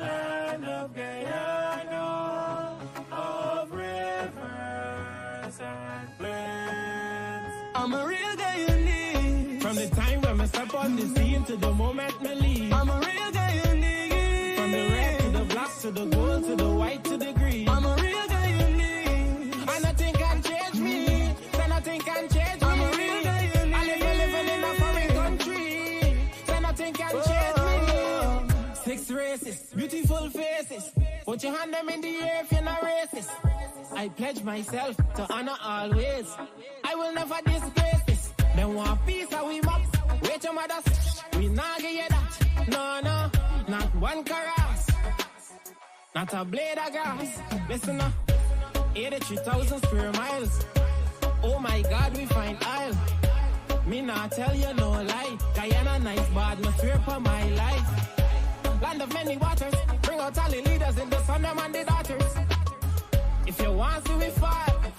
Land of Guyana, of rivers and plains. I'm a real Guyanese. From the time when I step on the scene to the moment me leave. I'm a real Guyanese. From the red to the black to the gold to the white to the green. I'm a real Guyanese. And nothing can change me. So nothing can change me. I'm a real Guyanese. I live living in a foreign country. So nothing can change me. 6 races, beautiful faces. Put your hand them in the air if you're not racist. I pledge myself to honor always. I will never disgrace this. Them want peace and we mop. Wait your mothers, we not give you that. No, no, not one caress. Not a blade of grass. Listen up, 83,000 square miles. Oh my God, we find aisle. Me not tell you no lie. Guyana nice, but atmosphere for my life. Land of many waters, bring out all the leaders in the sun, them and the daughters. If you want to, we fight.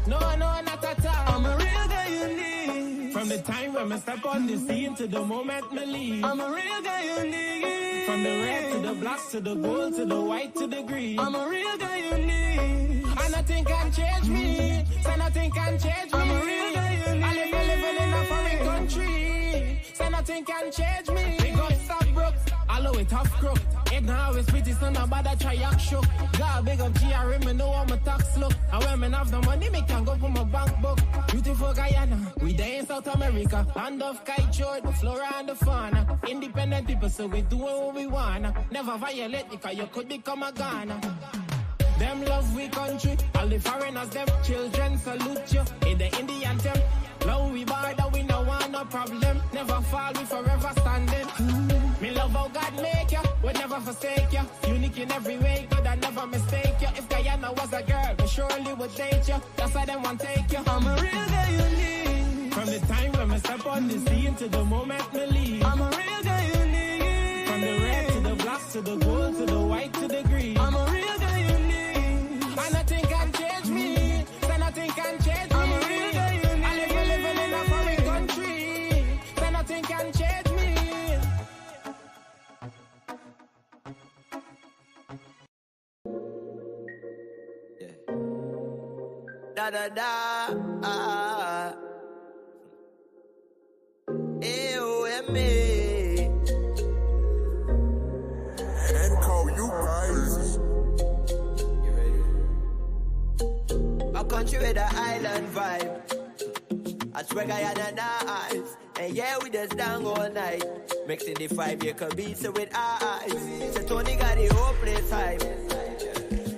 No, not at all. I'm a real Guyanese. From the time when I step on the scene to the moment me leave. I'm a real Guyanese. From the red to the black to the gold to the white to the green. I'm a real Guyanese. And nothing can change me. So nothing can change me. I'm a real Guyanese. I live living in a foreign country. So nothing can change me. Big up Stockbrook. Allow it tough crook. It now always pretty, so nobody try act shook. God big up GRM, me know how my tax look. And when me have the money, me can go for my bank book. Beautiful Guyana, we there in South America. Land of kite, the flora and the fauna. Independent people, so we doing what we wanna. Never violate, because you could become a Ghana. Them love we country, all the foreigners, them children salute you. In the Indian temple, long we border, we no want no problem. Never fall, we forever standing. Me love how God make you, would never forsake you. Unique in every way, good I never mistake you. If Guyana was a girl, we surely would date you. That's why them want take you. I'm a real Guyanese. From the time when I step on the scene to the moment me leave. I'm a real Guyanese. From the red to the black to the gold to the white to the green. I'm a real Guyanese. And nothing can change me. So nothing can change me. I'm a real Guyanese. I live living in a foreign country. So nothing can change me. Da da da, A-O-M-A. And call you crazy. You ready? A country with an island vibe. I swear Guyana nice. And yeah, we just down all night. Mixing the 5-year Kabisa with eyes. So Tony got the whole place hype.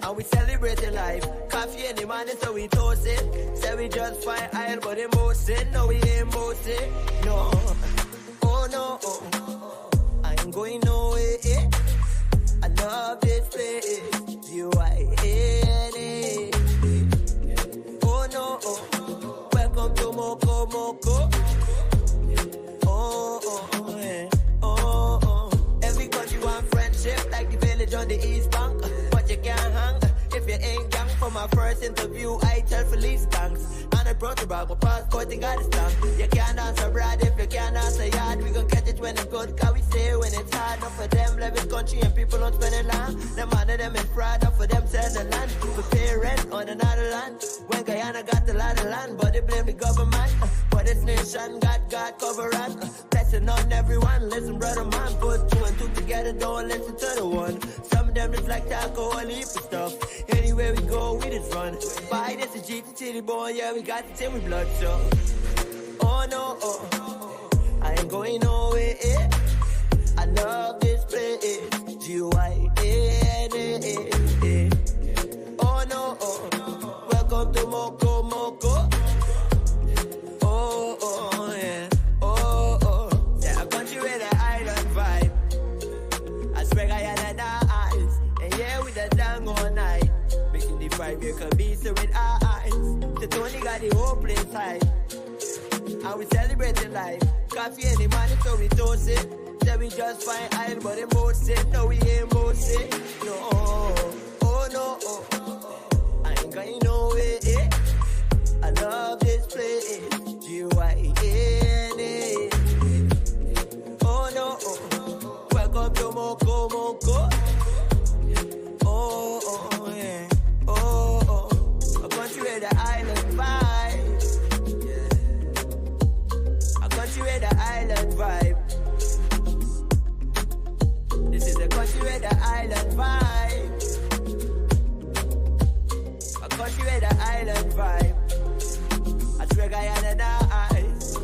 And we celebrating life. Coffee in the morning, so we toast it. Say we just fine aisle, but they boasting. No, we ain't boasting. No. Oh no. I ain't going nowhere. I love this place. U-I-N-A. Oh no. Welcome to Moko Moko. Oh. Every country want friendship, like the village on the East Bank. But you can't hang if you ain't gang. For my first interview, I tell Felice thanks. And I brought the bag, my passport and got a stamp. You can't dance abroad if you can't dance a yard. We gon' catch it when it's good, cause we say when it's hard. Enough for them, live in country and people don't spend it long. Them under them is fraud, up for them sell the land. For pay rent on another land. When Guyana got a lot of land, but they blame the government. But this nation got God covered. Blessing on everyone, listen brother man. Put 2 and 2 together, don't listen to the one. Some of them just like alcohol, heap of stuff. Anywhere we go, we just run. Buy this a G to Titty boy, yeah, we got the tin with blood, so. Oh no, I ain't going nowhere. I love this place. G-Y-N-A. Oh no, welcome to Moko Moko. Oh, yeah. Oh. Yeah, a country with an island vibe. I swear Guyana nice. And yeah, we the down all night. Making the 5-year Kabisa with eyes. The Tony got the whole place high. And we celebrating life. Coffee in the morning, so we toast it. Say we just fine aisle, but they boasting. No, we ain't boasting. No, oh no. I ain't going nowhere. I love this place. G-Y-N-A. Oh no. Welcome Coco. Oh, oh, yeah. Oh, oh. A country where the island vibe. Yeah. A country where the island vibe. This is a country where the island vibe. A country where the island vibe. I swear Guyana nice.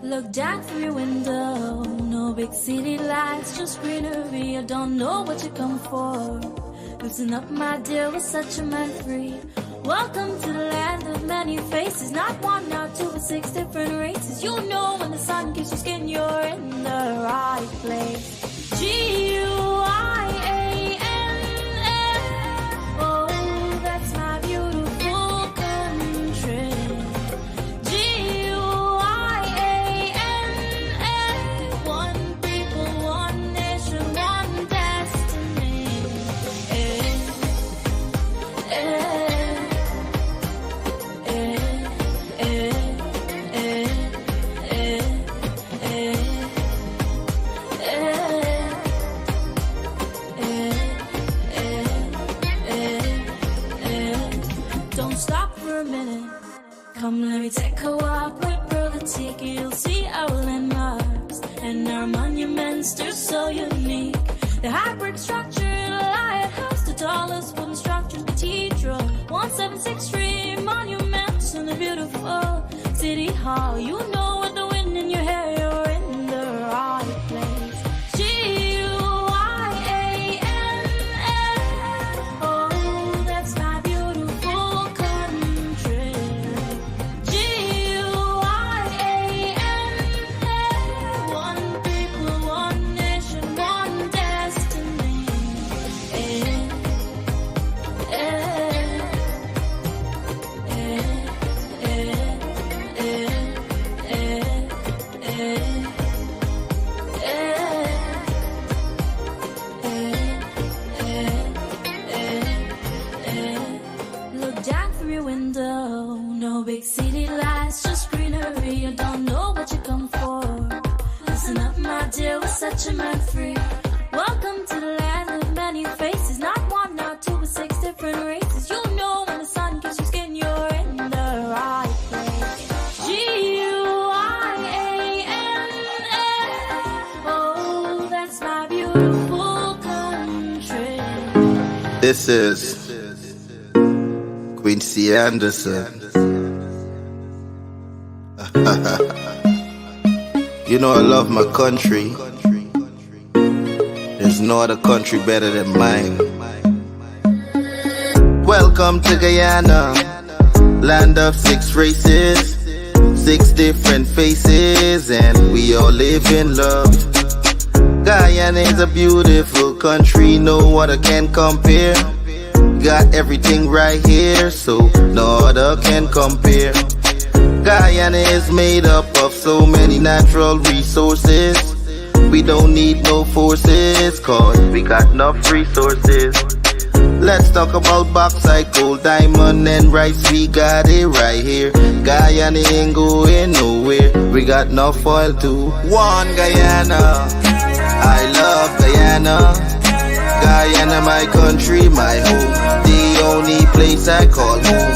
Look down through your window, no big city lights, just greenery. I don't know what you come for. Loosen up, my dear, we're such a man free. Welcome to the land of many faces, not one, not two, but 6 different races. You know when the sun gives you skin, you're in the right place. G-U-I-A-N-N, oh, that's my beautiful country. G-U-I-A-N-N, one people, one nation, one destiny. Don't stop for a minute. Come, let me take a walk with Brother Tiki. You'll see our landmarks and our monuments. They're so unique. The high brick structure, the lighthouse, the tallest wooden structure, cathedral, 176th Street monuments, and the beautiful city hall. You know with the wind in your hair, you're in the right place. G-U-I-A-N-N, oh, that's my beautiful country. G-U-I-A-N-N, one people, one nation, one destiny. Look down through your window, no big city lights, just greenery. You don't know what you come for. Listen up, my dear, we're such a man free. Welcome to the land of many faces, not one, not two, but 6 different races. You know when the sun gives you skin, you're in the right place. G-U-I-A-N-N, oh, that's my beautiful country. This is Quincy Anderson. You know I love my country. There's no other country better than mine. Welcome to Guyana, land of 6 races, 6 different faces, and we all live in love. Guyana is a beautiful country, no other can compare. Got everything right here, so no other can compare. Guyana is made up of so many natural resources. We don't need no forces, cause we got enough resources. Let's talk about bauxite, gold, diamond, and rice. We got it right here. Guyana ain't going nowhere. We got enough oil too. One Guyana, I love Guyana. Guyana, my country, my home. The only place I call home.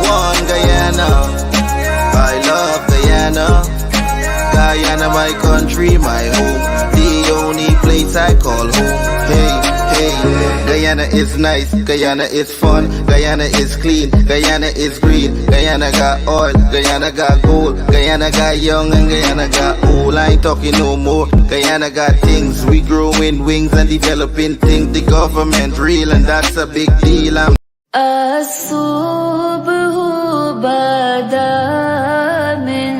One Guyana, I love Guyana. Guyana, my country, my home. The only place I call home. Hey, hey, Guyana is nice, Guyana is fun, Guyana is clean, Guyana is green, Guyana got oil, Guyana got gold, Guyana got young and Guyana got old. I ain't talking no more. Guyana got things, we growing wings and developing things. The government real and that's a big deal. الصبح بدا من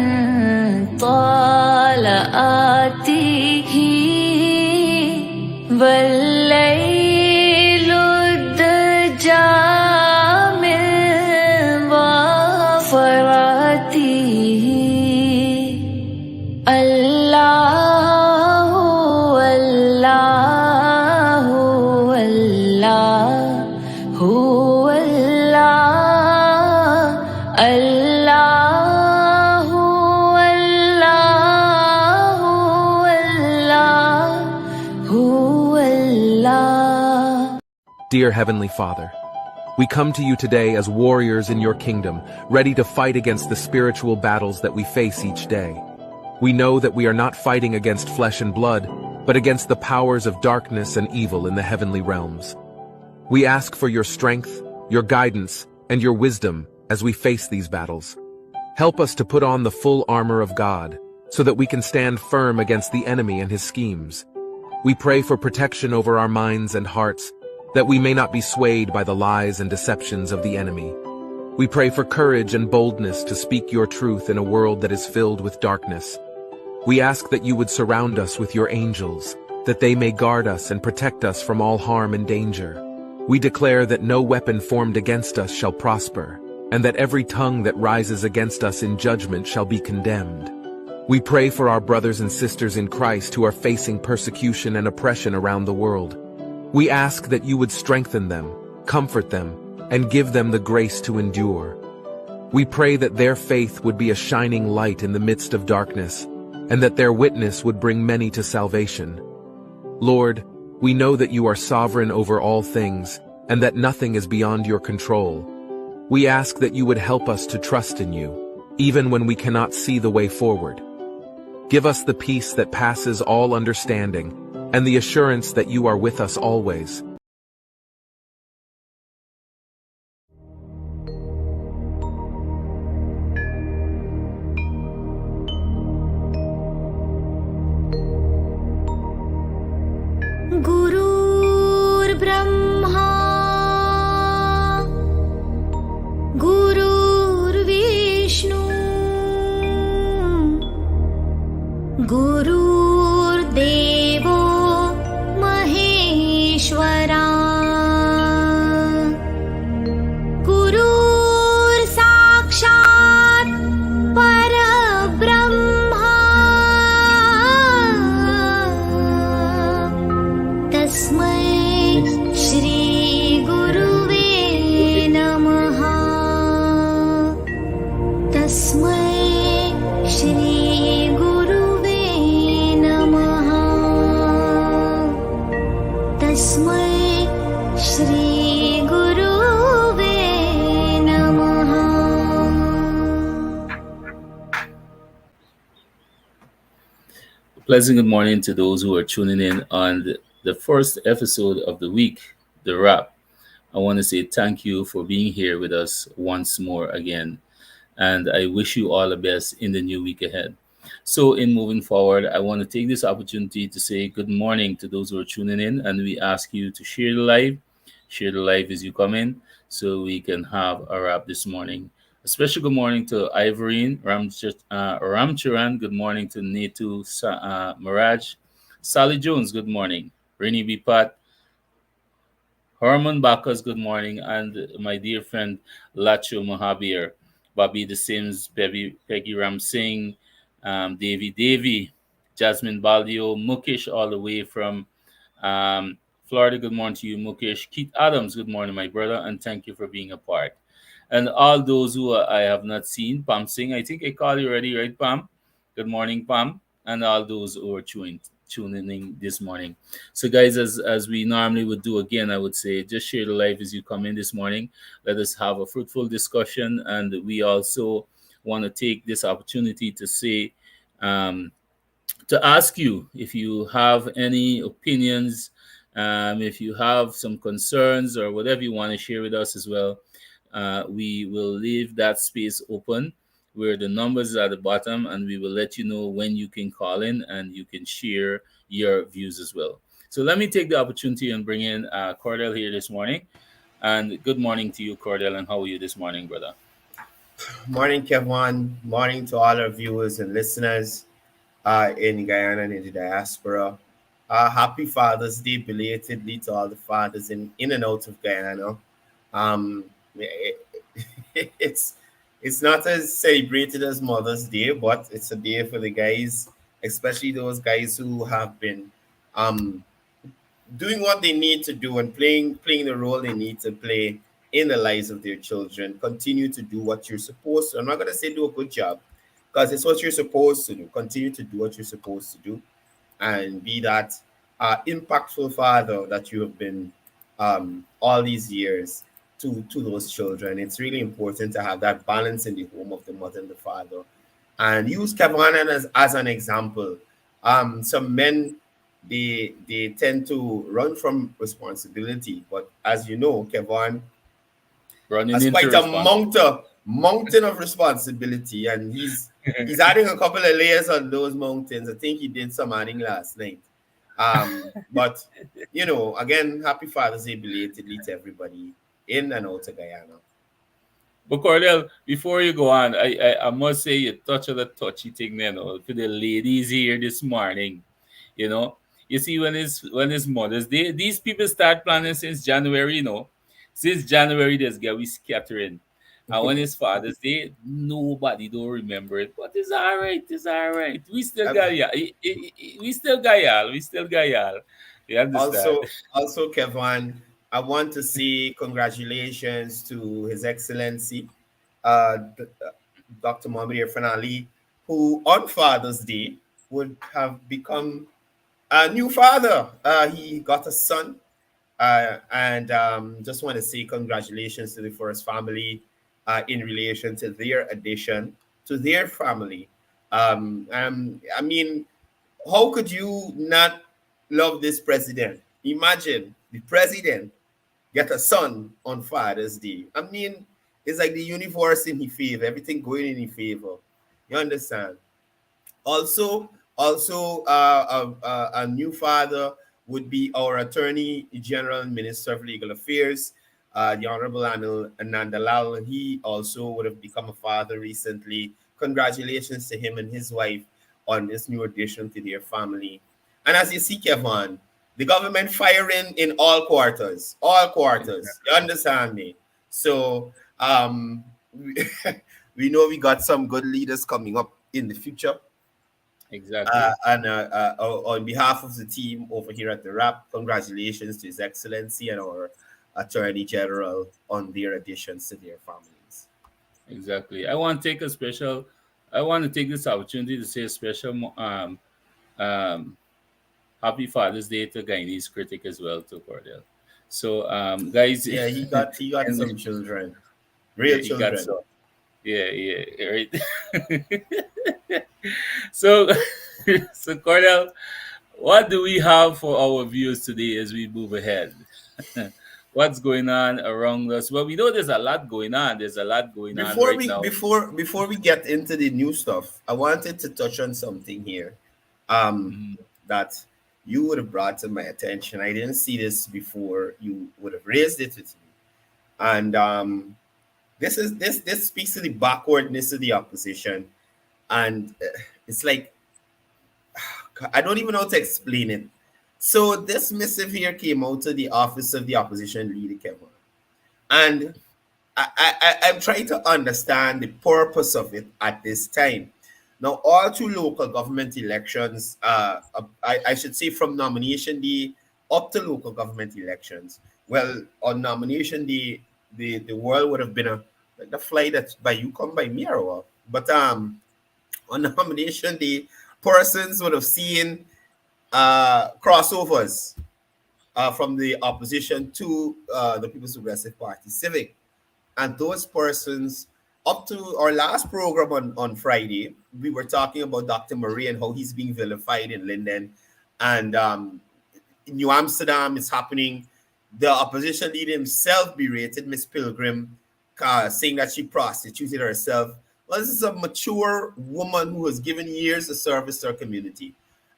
طلعته والليل الدجى من ظفراته الله الله Oh Allah. Dear Heavenly Father, we come to you today as warriors in your kingdom, ready to fight against the spiritual battles that we face each day. We know that we are not fighting against flesh and blood, but against the powers of darkness and evil in the heavenly realms. We ask for your strength, your guidance, and your wisdom as we face these battles. Help us to put on the full armor of God, so that we can stand firm against the enemy and his schemes. We pray for protection over our minds and hearts, that we may not be swayed by the lies and deceptions of the enemy. We pray for courage and boldness to speak your truth in a world that is filled with darkness. We ask that you would surround us with your angels, that they may guard us and protect us from all harm and danger. We declare that no weapon formed against us shall prosper, and that every tongue that rises against us in judgment shall be condemned. We pray for our brothers and sisters in Christ who are facing persecution and oppression around the world. We ask that you would strengthen them, comfort them, and give them the grace to endure. We pray that their faith would be a shining light in the midst of darkness, and that their witness would bring many to salvation. Lord, we know that you are sovereign over all things, and that nothing is beyond your control. We ask that you would help us to trust in you, even when we cannot see the way forward. Give us the peace that passes all understanding, and the assurance that you are with us always. Gurur Brahma, Gurur Vishnu, Gurur Devo Maheshwara, Gurur Sakshat Parabrahma, Tasmai Shri Guruve Namaha, Tasmai Shri Guruve Namaha, Tasmai Shri Guruve Namaha. Pleasant good morning to those who are tuning in on the first episode of the week, The Wrap. I want to say thank you for being here with us once more again, and I wish you all the best in the new week ahead. So, in moving forward, I want to take this opportunity to say good morning to those who are tuning in, and we ask you to share the live as you come in, so we can have a wrap this morning. A special good morning to Ivorine Ramcharan. Good morning to Netu Miraj. Sally Jones, good morning. Rini Bipat, Herman Bacchus, good morning. And my dear friend Lacho Mohabir, Bobby the Sims, Peggy Ram Singh, Davy, Jasmine Baldio, Mukesh, all the way from Florida. Good morning to you, Mukesh. Keith Adams, good morning, my brother, and thank you for being a part. And all those who I have not seen, Pam Singh, I think I called you already, right, Pam? Good morning, Pam. And all those who are tuning in this morning. So, guys, as we normally would do again, I would say just share the live as you come in this morning. Let us have a fruitful discussion. And we also want to take this opportunity to say, to ask you if you have any opinions, if you have some concerns or whatever you want to share with us as well. We will leave that space open where the numbers are at the bottom, and we will let you know when you can call in and you can share your views as well. So let me take the opportunity and bring in Courdel here this morning. And good morning to you, Courdel, and how are you this morning, brother? Morning, Kevon. Morning to all our viewers and listeners in Guyana and in the diaspora. Happy Father's Day belatedly to all the fathers in and out of Guyana. It's not as celebrated as Mother's Day, but it's a day for the guys, especially those guys who have been doing what they need to do and playing the role they need to play in the lives of their children. Continue to do what you're supposed to. I'm not going to say do a good job, because it's what you're supposed to do. Continue to do what you're supposed to do, and be that impactful father that you have been all these years to those children. It's really important to have that balance in the home of the mother and the father. And use Kevon as an example. Some men they tend to run from responsibility, but as you know, Kevon Running has into quite a responsibility. mountain of responsibility, and he's adding a couple of layers on those mountains. I think he did some adding last night. But again, happy Father's Day belatedly to everybody in and out of Guyana. But Cordell, before you go on, I must say you touch on the touchy thing, for the ladies here this morning. You know, you see when it's Mother's Day, these people start planning since January. Since January there's get we scattering, and when it's Father's Day, nobody don't remember it. But it's all right. It's all right. We still Um, got y'all. We still got y'all. We still got y'all. You understand? also, Kevon, I want to say congratulations to His Excellency, Dr. Mohamed Irfan Ali, who on Father's Day would have become a new father. He got a son, and just want to say congratulations to the first family in relation to their addition to their family. I mean, how could you not love this president? Imagine the president get a son on Father's Day. I mean, it's like the universe in his favor, everything going in his favor. You understand? Also, a new father would be our Attorney General and Minister of Legal Affairs, the Honorable Ananda Lal. He also would have become a father recently. Congratulations to him and his wife on this new addition to their family. And as you see, Kevon, the government firing in all quarters, all quarters. You understand me? So we, we know we got some good leaders coming up in the future. Exactly. And on behalf of the team over here at the RAP, congratulations to His Excellency and our Attorney General on their additions to their families. Exactly. I want to take this opportunity to say a special um happy Father's Day to Guyanese critic as well to Courdel. So guys, Yeah, he got and some children, yeah, real he got children. some. Yeah, yeah, right. So so Courdel, what do we have for our viewers today as we move ahead? What's going on around us? Well, we know there's a lot going on. There's a lot going on Before right we now. before we get into the new stuff, I wanted to touch on something here. Um, Mhm. that you would have brought to my attention. I didn't see this before. You would have raised it with me, and this speaks to the backwardness of the opposition, and it's like I don't even know how to explain it. So this missive here came out to the office of the opposition leader, Kevin, and I'm trying to understand the purpose of it at this time. Now, all through local government elections, I should say from nomination day up to local government elections. Well, on nomination day, the world would have been like the fly that's by you come by me or what. But on nomination day, persons would have seen crossovers from the opposition to the People's Progressive Party Civic. And those persons, up to our last program on Friday, we were talking about Dr. Murray and how he's being vilified in Linden. And in New Amsterdam, it's happening. The opposition leader himself berated Miss Pilgrim, saying that she prostituted herself. Well, this is a mature woman who has given years of service to her community.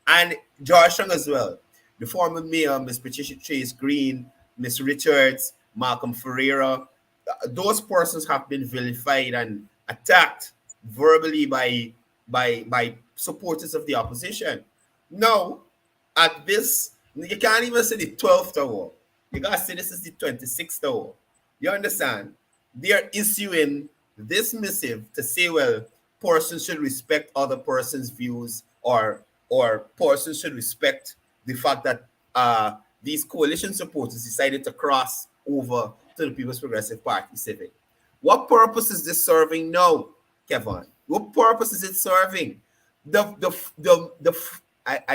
And Georgetown as well. The former mayor, Miss Patricia Chase Green, Miss Richards, Malcolm Ferreira, those persons have been vilified and attacked verbally by supporters of the opposition. Now, at this, you can't even say the 12th hour. You gotta say this is the 26th hour. You understand? They are issuing this missive to say, well, persons should respect other persons' views, or persons should respect the fact that these coalition supporters decided to cross over to the People's Progressive Party Civic. What purpose is this serving now, Kevon? What purpose is it serving? I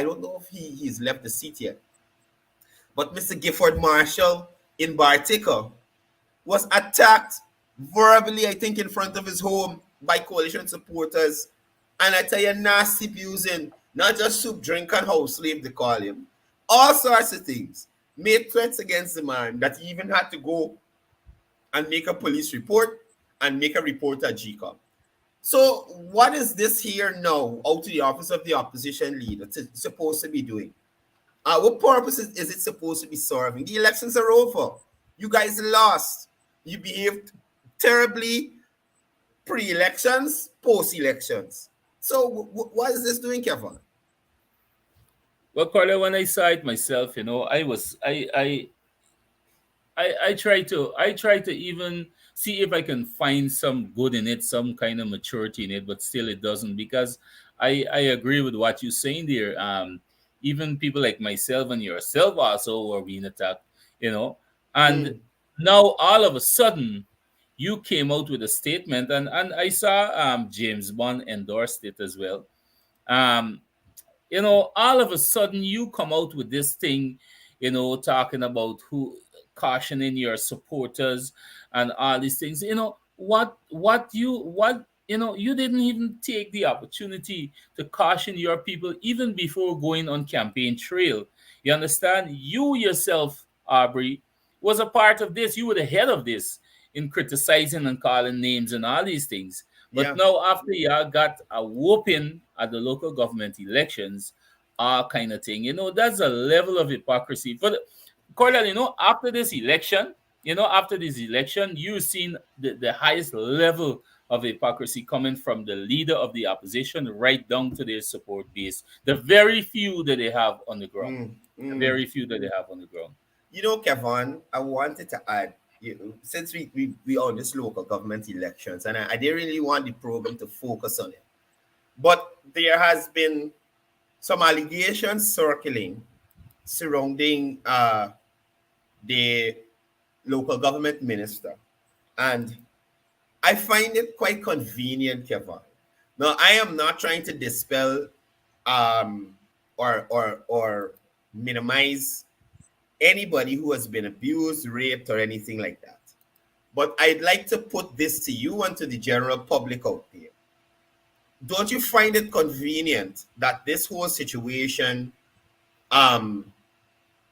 don't know if he's left the seat yet. But Mr. Gifford Marshall in Bartica was attacked verbally, I think, in front of his home by coalition supporters. And I tell you, nasty abusing, not just soup, drink, and house slave, they call him. All sorts of things. Made threats against the man that he even had to go and make a police report and make a report at GCOM. So, what is this here now out to the office of the opposition leader supposed to be doing? What purpose is it supposed to be serving? The elections are over. You guys lost. You behaved terribly pre-elections, post-elections. So what is this doing, Kevin? Well, Carla, when I saw it myself, I was I try to even see if I can find some good in it, some kind of maturity in it, but still it doesn't, because I agree with what you're saying there. Even people like myself and yourself also were being attacked, and Mm, now all of a sudden you came out with a statement, and I saw James Bond endorsed it as well. Um, all of a sudden you come out with this thing, talking about who cautioning your supporters and all these things. You didn't even take the opportunity to caution your people even before going on campaign trail. You understand? You yourself, Aubrey, was a part of this. You were the head of this in criticizing and calling names and all these things. But yeah, now, after you got a whooping at the local government elections, all kind of thing, that's a level of hypocrisy. But Cordell, after this election, you've seen the highest level of hypocrisy coming from the leader of the opposition right down to their support base. The very few that they have on the ground. mm, The mm. very few that they have on the ground. Kevin, I wanted to add, since we are on this local government elections, and I didn't really want the program to focus on it, but there has been some allegations circling surrounding the local government minister, and I find it quite convenient, Kevin. Now, I am not trying to dispel um, or minimize anybody who has been abused, raped, or anything like that. But I'd like to put this to you and to the general public out there. Don't you find it convenient that this whole situation, um,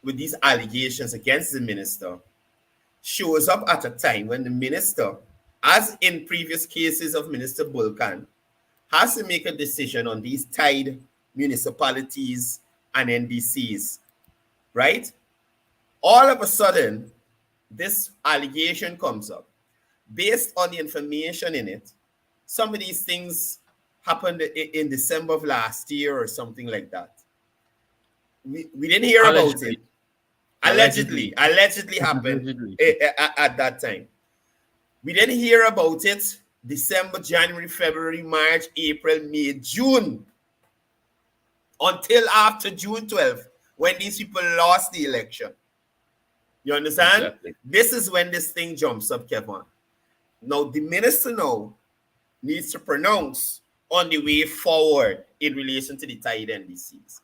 with these allegations against the minister, shows up at a time when the minister, as in previous cases of Minister Bulkan, has to make a decision on these tied municipalities and NDCs, right? All of a sudden, this allegation comes up. Based on the information in it, some of these things happened in December of last year or something like that. We didn't hear about it. Allegedly. Allegedly happened Allegedly. at that time. We didn't hear about it December, January, February, March, April, May, June, until after June 12th, when these people lost the election. You understand? Exactly. This is when this thing jumps up, Kevin. Now, the minister now needs to pronounce on the way forward in relation to the tied NDCs.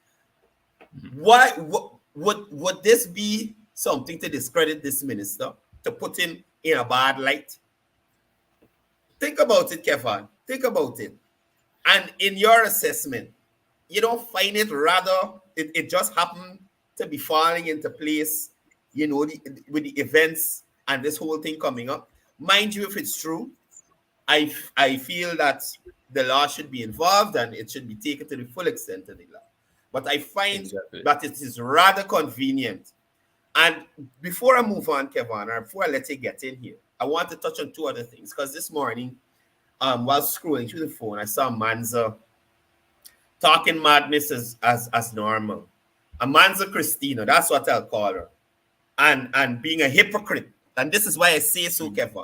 Why would this be something to discredit this minister, to put him in a bad light? Think about it, Kevin. Think about it. And in your assessment, you don't find it rather, it just happened to be falling into place, with the events and this whole thing coming up. Mind you, if it's true, I feel that the law should be involved and it should be taken to the full extent of the law. But I find that it is rather convenient. And before I move on, Kevin, or before I let you get in here, I want to touch on two other things. Because this morning, while scrolling through the phone, I saw Manza talking madness as normal. A Manza Christina, that's what I'll call her. And being a hypocrite. And this is why I say so, Kevin.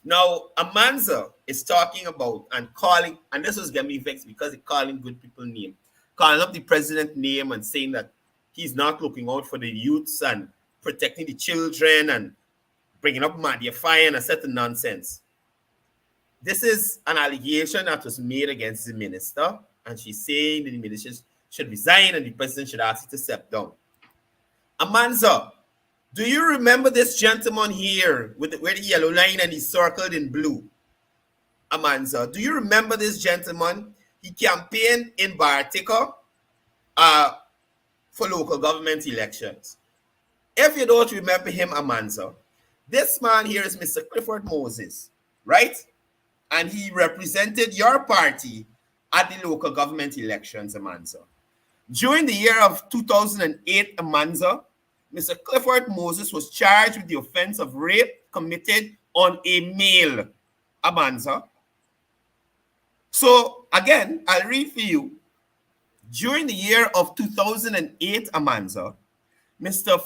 Now, Amanza is talking about and calling, and this was getting me vexed because he's calling good people name, calling up the president name and saying that he's not looking out for the youths and protecting the children and bringing up Madify and a set of nonsense. This is an allegation that was made against the minister, and she's saying that the minister should resign and the president should ask her to step down. Amanza, do you remember this gentleman here with where the yellow line and he's circled in blue? Amanza, do you remember this gentleman? He campaigned in Bartica for local government elections. If you don't remember him, Amanza, this man here is Mr. Clifford Moses, right? And he represented your party at the local government elections, Amanza. During the year of 2008, Amanza, Mr. Clifford Moses was charged with the offense of rape committed on a male, Amanza. So, again, I'll read for you. During the year of 2008, Amanza, Mr.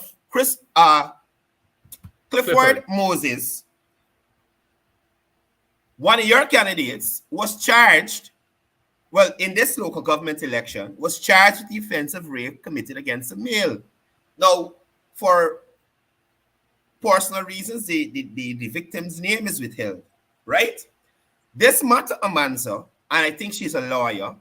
Clifford Moses, one of your candidates, was charged, well, in this local government election, was charged with the offense of rape committed against a male. Now, for personal reasons, the victim's name is withheld, right? This matter, Amanza, and I think she's a lawyer,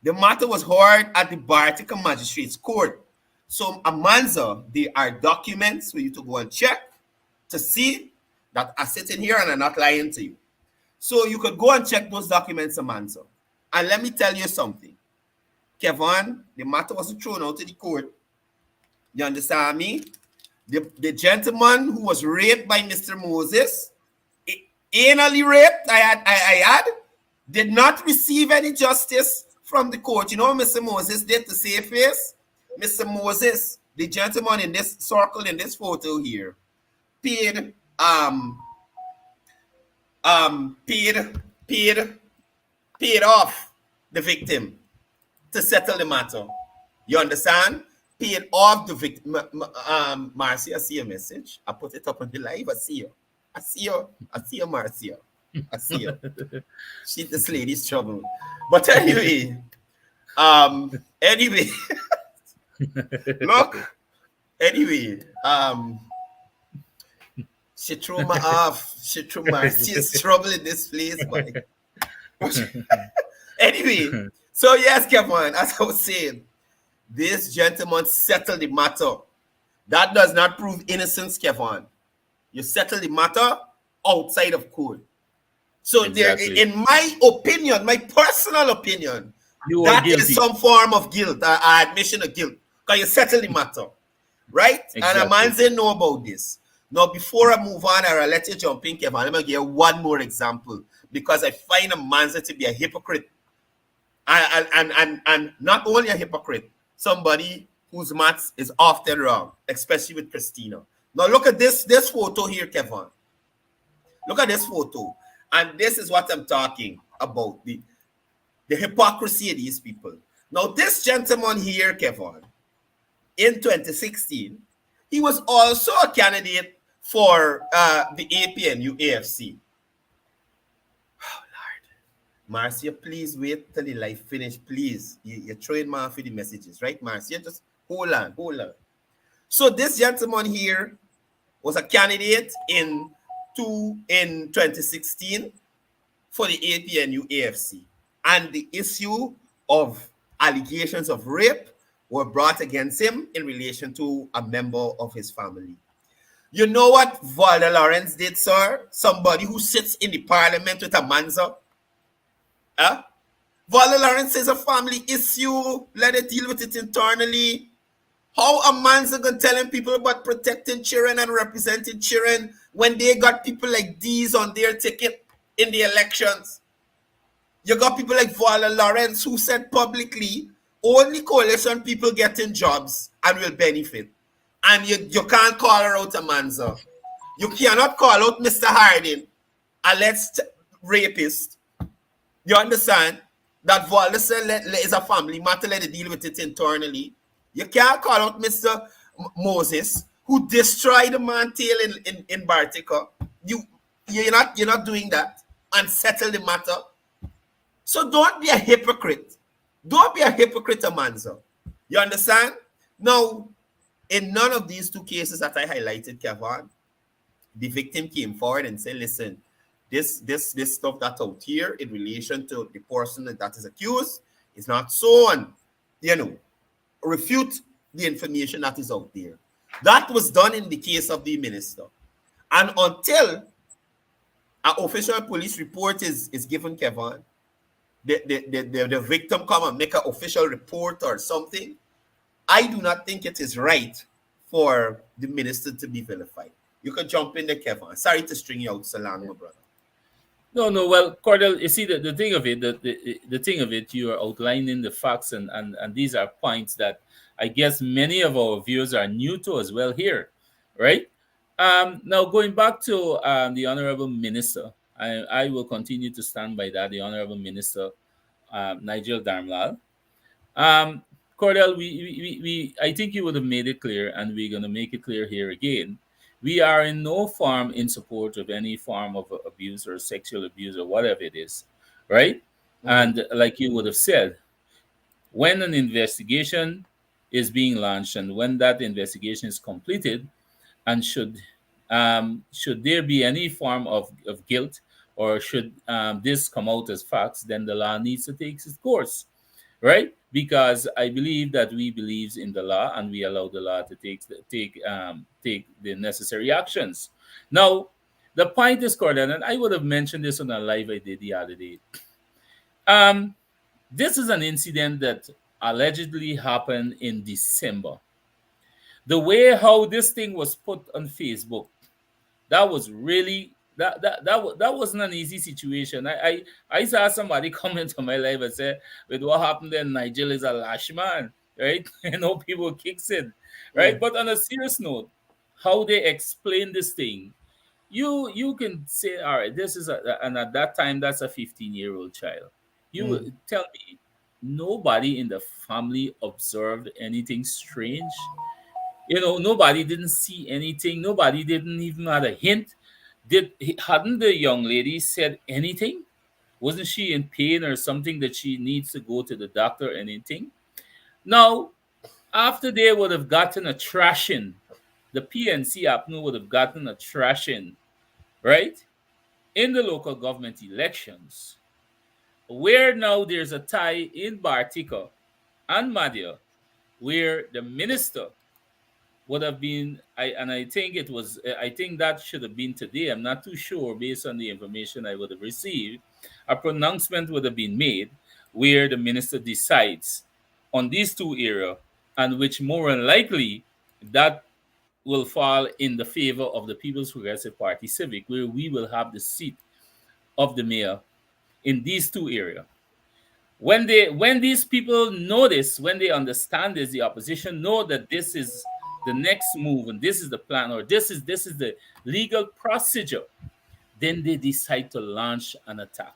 the matter was heard at the Bartica Magistrates Court. So, Amanza, there are documents for you to go and check to see that I'm sitting here and I'm not lying to you. So, you could go and check those documents, Amanza. And let me tell you something. Kevon, the matter wasn't thrown out to the court. You understand me? The gentleman who was raped by Mr. Moses, anally raped, I had, did not receive any justice from the court. You know what Mr. Moses did to save face? Mr. Moses, the gentleman in this circle, in this photo here, paid off the victim to settle the matter. You understand? Paid off the victim. Marcia, I see your message. I put it up on the live. I see you. I see you, Marcia. I see you. This lady's trouble. But anyway, look, she threw me off. She threw Marcia's trouble in this place, boy. Anyway, so yes, Kevon, as I was saying, this gentleman settled the matter. That does not prove innocence, Kevon. You settle the matter outside of court. So exactly. There, in my opinion, my personal opinion, that is some form of guilt, admission of guilt, because you settle the matter, right? Exactly. And a man say know about this. Now, before I move on, I'll let you jump in, Kevon. Let me give you one more example, because I find a man to be a hypocrite. And not only a hypocrite, somebody whose maths is often wrong, especially with Christina. Now, look at this photo here, Kevon. Look at this photo. And this is what I'm talking about, the hypocrisy of these people. Now, this gentleman here, Kevon, in 2016, he was also a candidate for the APNU AFC. Oh, Lord. Marcia, please wait till the live finish, please. You're throwing me off with the messages, right, Marcia? Just hold on. So this gentleman here was a candidate in 2016 for the APNU AFC. And the issue of allegations of rape were brought against him in relation to a member of his family. You know what Valda Lawrence did, sir? Somebody who sits in the parliament with a manza. Valda Lawrence is a family issue. Let it deal with it internally. How a man's going telling people about protecting children and representing children when they got people like these on their ticket in the elections? You got people like Valda Lawrence who said publicly, only coalition people getting jobs and will benefit. And you can't call her out, Amanza. You cannot call out Mr. Harding, alleged rapist. You understand? That Valda is a family matter, let it deal with it internally. You can't call out Mr. Moses, who destroyed the man tail in Bartica. You're not doing that and settle the matter. So don't be a hypocrite. Don't be a hypocrite, Amanza. You understand? Now, in none of these two cases that I highlighted, Kevon, the victim came forward and said, listen, this stuff that's out here in relation to the person that is accused is not so, and, refute the information that is out there. That was done in the case of the minister. And until an official police report is given, Kevin, the victim come and make an official report or something, I do not think it is right for the minister to be vilified. You can jump in there, Kevin. Sorry to string you out so long, my brother. No, no. Well, Courdel, you see the thing of it, the thing of it, you are outlining the facts, and these are points that I guess many of our viewers are new to as well here, right? Now going back to the honorable minister, I will continue to stand by that. The honorable minister, Nigel Darmlal. Um, Cordell, I think you would have made it clear, and we're going to make it clear here again. We are in no form in support of any form of abuse or sexual abuse or whatever it is, right? And like you would have said, when an investigation is being launched and when that investigation is completed, and should there be any form of guilt or should this come out as facts, then the law needs to take its course, right? Because I believe that we believes in the law and we allow the law to take the necessary actions. Now, the point is, Cordell, and I would have mentioned this on a live I did the other day. Um, this is an incident that allegedly happened in December. The way how this thing was put on Facebook, that was really that wasn't an easy situation. I saw somebody comment on my live and say, with what happened then, Nigel is a lash man, right? People kicks in, right? But on a serious note, how they explain this thing, you can say, all right, this is and at that time that's a 15-year-old child. You tell me, nobody in the family observed anything strange. Nobody didn't see anything. Nobody didn't even had a hint. Hadn't the young lady said anything? Wasn't she in pain or something that she needs to go to the doctor or anything? Now, after they would have gotten a trashing, the PNC APNU would have gotten a trashing, right? In the local government elections, where now there's a tie in Bartica and Madia, where the minister would have been, I think it was, I think that should have been today. I'm not too sure based on the information I would have received. A pronouncement would have been made where the minister decides on these two areas, and which more than likely that will fall in the favor of the People's Progressive Party Civic, where we will have the seat of the mayor in these two areas. When these people know this, when they understand this, the opposition know that this is the next move and this is the plan, or this is the legal procedure, then they decide to launch an attack.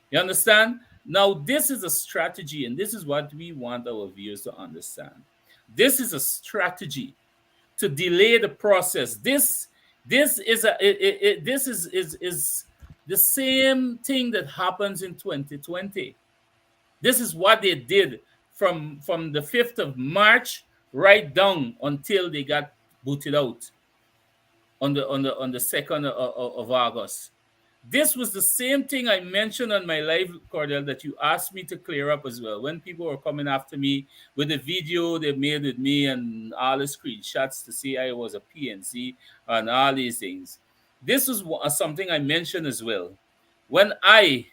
You understand? Now, this is a strategy, and this is what we want our viewers to understand. This is a strategy to delay the process. This is the same thing that happens in 2020. This is what they did from the 5th of March right down until they got booted out on the 2nd of August. This was the same thing I mentioned on my live, Courdel, that you asked me to clear up as well. When people were coming after me with the video they made with me and all the screenshots to say I was a PNC and all these things. This was something I mentioned as well. When I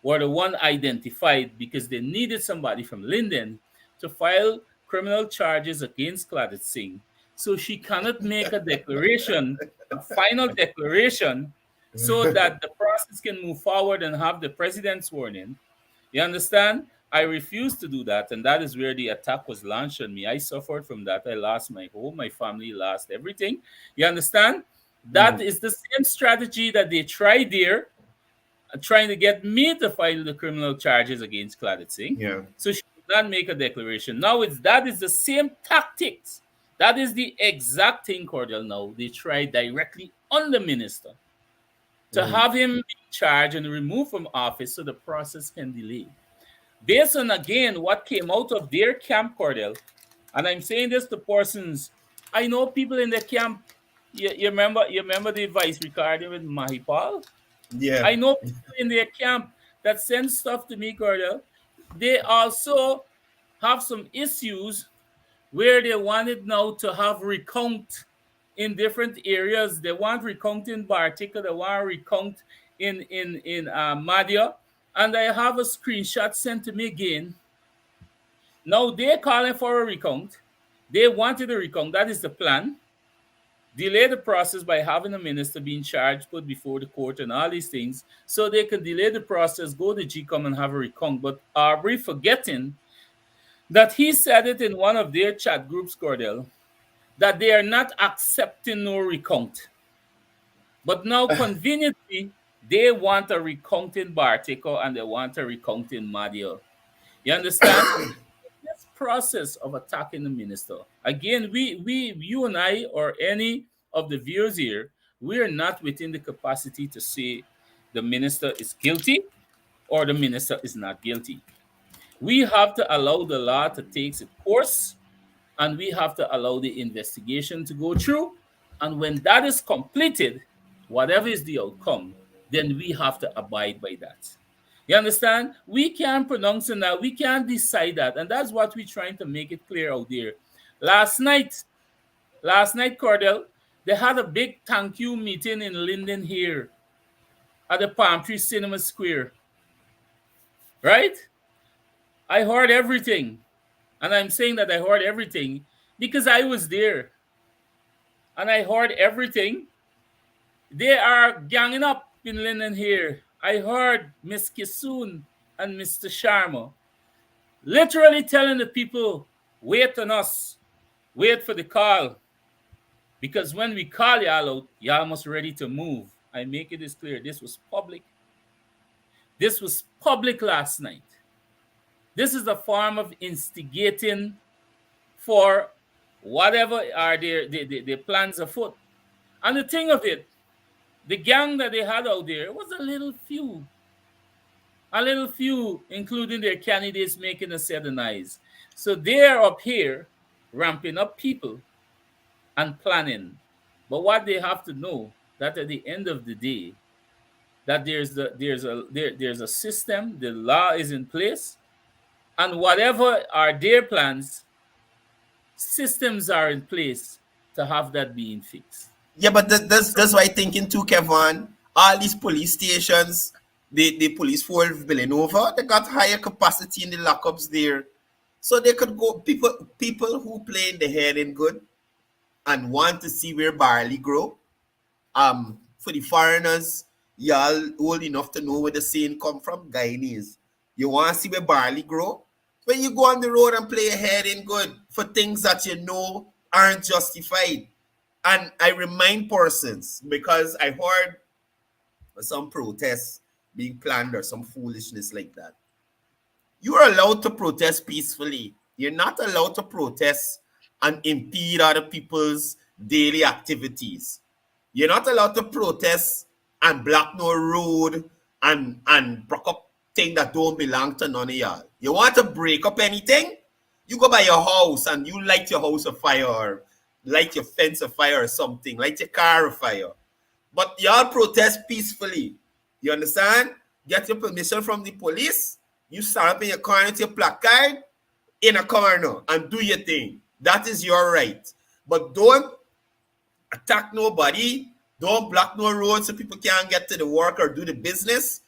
were the one identified because they needed somebody from Linden to file criminal charges against Gladys Singh, so she cannot make a declaration, a final declaration, so that the process can move forward and have the president sworn in. You understand? I refused to do that, and that is where the attack was launched on me. I suffered from that. I lost my home, my family lost everything. You understand? That is the same strategy that they tried there, trying to get me to file the criminal charges against Gladys Singh. Yeah. So she did not make a declaration. Now that is the same tactics. That is the exact thing, Courdel. Now they try directly on the minister to have him be charged and removed from office so the process can delay. Based on, again, what came out of their camp, Courdel, and I'm saying this to persons, I know people in the camp. You remember the vice recording with Mahipal? Yeah. I know people in their camp that send stuff to me, Courdel. They also have some issues where they wanted now to have recount in different areas. They want recount in Bartica, they want recount in Madia, and I have a screenshot sent to me again. Now they're calling for a recount. They wanted a recount. That is the plan. Delay the process by having a minister being charged, put before the court, and all these things, so they can delay the process, go to GCOM and have a recount. But are we forgetting that he said it in one of their chat groups, Courdel, that they are not accepting no recount. But now, conveniently, they want a recount in Bartico and they want a recount in Madio. You understand? This process of attacking the minister. Again, you and I, or any of the viewers here, we are not within the capacity to say the minister is guilty or the minister is not guilty. We have to allow the law to take its course, and we have to allow the investigation to go through. And when that is completed, whatever is the outcome, then we have to abide by that. You understand? We can't pronounce on that. We can't decide that. And that's what we're trying to make it clear out there. Last night, Courdel, they had a big thank you meeting in Linden here at the Palm Tree Cinema Square. Right? I heard everything. And I'm saying that I heard everything because I was there. And I heard everything. They are ganging up in Linden here. I heard Miss Kisoon and Mr. Sharma literally telling the people, wait on us. Wait for the call. Because when we call y'all out, y'all must ready to move. I make it as clear. This was public. This was public last night. This is a form of instigating for whatever are their plans afoot. And the thing of it, the gang that they had out there was a little few, including their candidates making a set of eyes. So they're up here ramping up people and planning. But what they have to know that at the end of the day, that there's a system, the law is in place, and whatever are their plans, systems are in place to have that being fixed. Yeah, but that's why thinking too, Kevon. All these police stations, the police force Villanova, they got higher capacity in the lockups there. So they could go, people who play in the head and good and want to see where barley grow. For the foreigners, y'all old enough to know where the saying come from, Guyanese. You want to see where barley grow? When you go on the road and play a head in good for things that you know aren't justified. And I remind persons, because I heard some protests being planned or some foolishness like that. You are allowed to protest peacefully. You're not allowed to protest and impede other people's daily activities. You're not allowed to protest and block no road and break up things that don't belong to none of y'all. You want to break up anything? You go by your house and you light your house afire, or light your fence afire or something, light your car afire. But y'all protest peacefully. You understand? Get your permission from the police. You stand up in your corner with your placard in a corner and do your thing. That is your right. But don't attack nobody. Don't block no roads so people can't get to the work or do the business.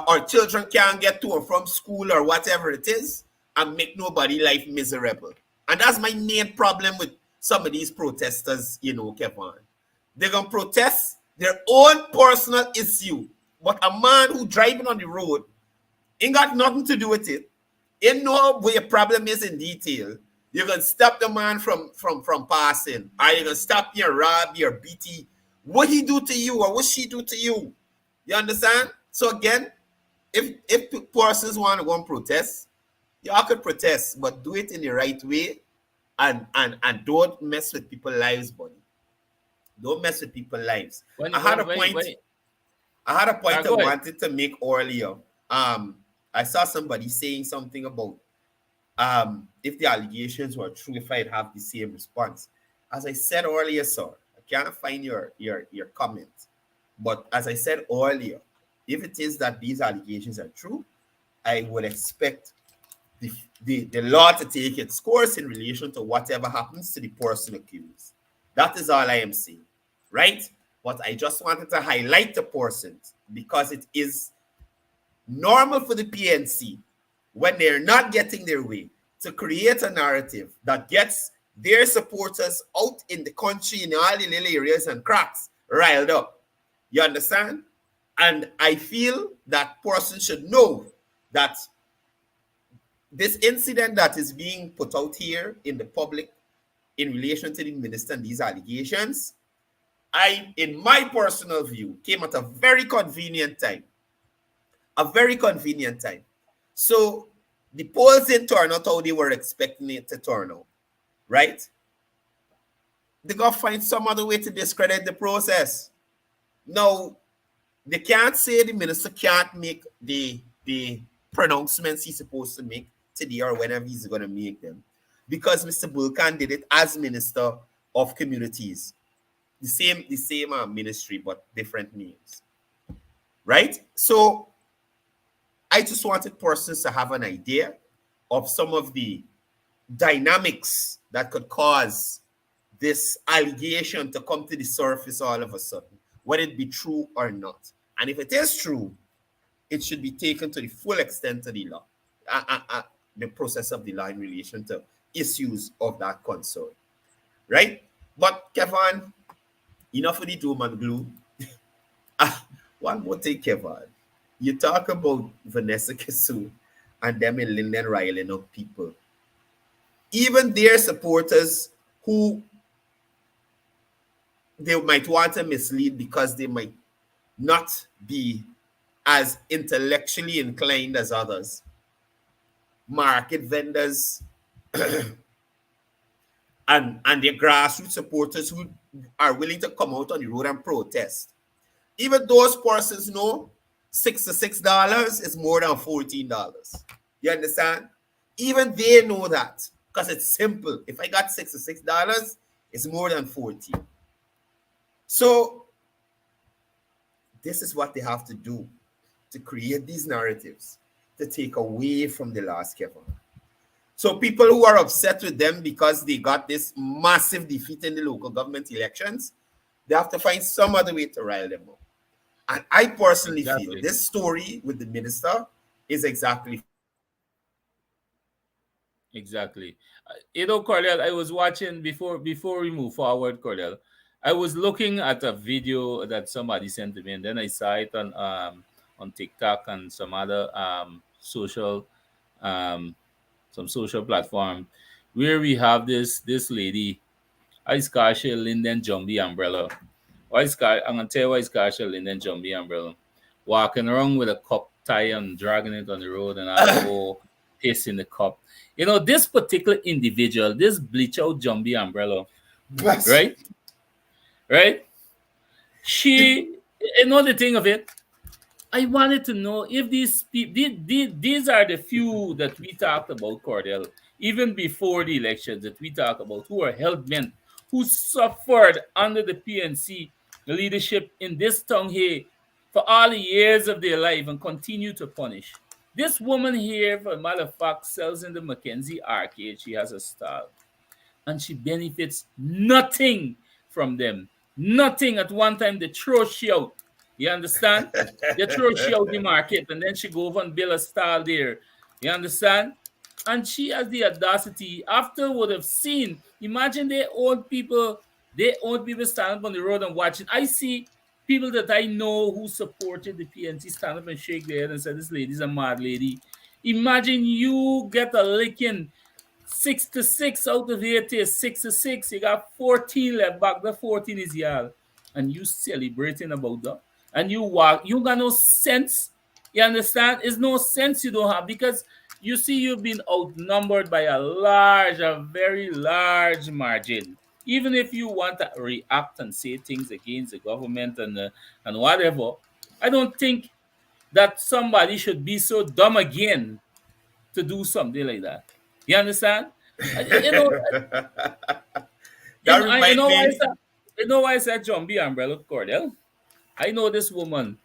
Or children can't get to or from school or whatever it is, and make nobody life miserable. And that's my main problem with some of these protesters, Kevon. They're going to protest their own personal issue. But a man who driving on the road ain't got nothing to do with it. Ain't know where your problem is in detail. You're going to stop the man from passing. Or you're going to stop your rob, your BT. What he do to you or what she do to you? You understand? So again, if persons want to go and protest, y'all could protest, but do it in the right way and don't mess with people's lives, buddy. Don't mess with people's lives. I had a point I wanted to make earlier. I saw somebody saying something about if the allegations were true, if I'd have the same response. As I said earlier, sir, I can't find your comment. But as I said earlier, if it is that these allegations are true, I would expect the, the law to take its course in relation to whatever happens to the person accused. That is all I am saying, right? But I just wanted to highlight the persons because it is normal for the PNC when they're not getting their way to create a narrative that gets their supporters out in the country in all the little areas and cracks riled up. You understand? And I feel that person should know that this incident that is being put out here in the public in relation to the minister and these allegations, in my personal view, came at a very convenient time. A very convenient time. So the polls didn't turn out how they were expecting it to turn out, right? They got to find some other way to discredit the process. Now, they can't say the minister can't make the pronouncements he's supposed to make today or whenever he's going to make them, because Mr. Bulkan did it as Minister of Communities. The same ministry, but different names, right? So I just wanted persons to have an idea of some of the dynamics that could cause this allegation to come to the surface all of a sudden, whether it be true or not. And if it is true, it should be taken to the full extent of the law, the process of the law in relation to issues of that concern, right? But Kevon, enough of the doom and gloom. One more thing, Kevon. You talk about Vanessa Kisu and them in Linden riling up people. Even their supporters who they might want to mislead because they might not be as intellectually inclined as others. Market vendors and their grassroots supporters who are willing to come out on the road and protest. Even those persons know $66 is more than $14. You understand? Even they know that because it's simple. If I got $66, it's more than 40. So this is what they have to do to create these narratives to take away from the last Kevon. So people who are upset with them because they got this massive defeat in the local government elections, they have to find some other way to rile them up. And I personally feel this story with the minister is exactly. Exactly. Courdel, I was watching before we move forward, Courdel. I was looking at a video that somebody sent to me, and then I saw it on TikTok and some other social some social platform where we have this lady, Iskasha Linden Jumbie umbrella. I'm gonna tell you why Iskasha Linden Jumbie umbrella. Walking around with a cup tie and dragging it on the road and all the whole piss in the cup. This particular individual, this bleach out Jumbie umbrella, right? Right? She, the thing of it, I wanted to know if these people, these are the few that we talked about, Courdel, even before the elections that we talked about, who are held men, who suffered under the PNC leadership in this town here for all the years of their life and continue to punish. This woman here, for a matter of fact, sells in the Mackenzie Arcade. She has a stall. And she benefits nothing from them. Nothing. At one time, they throw she out. You understand? They throw she out the market, and then she go over and build a stall there. You understand? And she has the audacity, after would have seen, imagine their own people stand up on the road and watching. I see people that I know who supported the PNC stand up and shake their head and say, this lady's a mad lady. Imagine you get a licking 6-6 out of 8 is 6-6. You got 14 left back. The 14 is y'all. And you celebrating about that. And you walk, you got no sense. You understand? It's no sense you don't have, because you see you've been outnumbered by a very large margin. Even if you want to react and say things against the government and whatever, I don't think that somebody should be so dumb again to do something like that. You understand? You know why I said Jumbie umbrella, Courdel? I know this woman,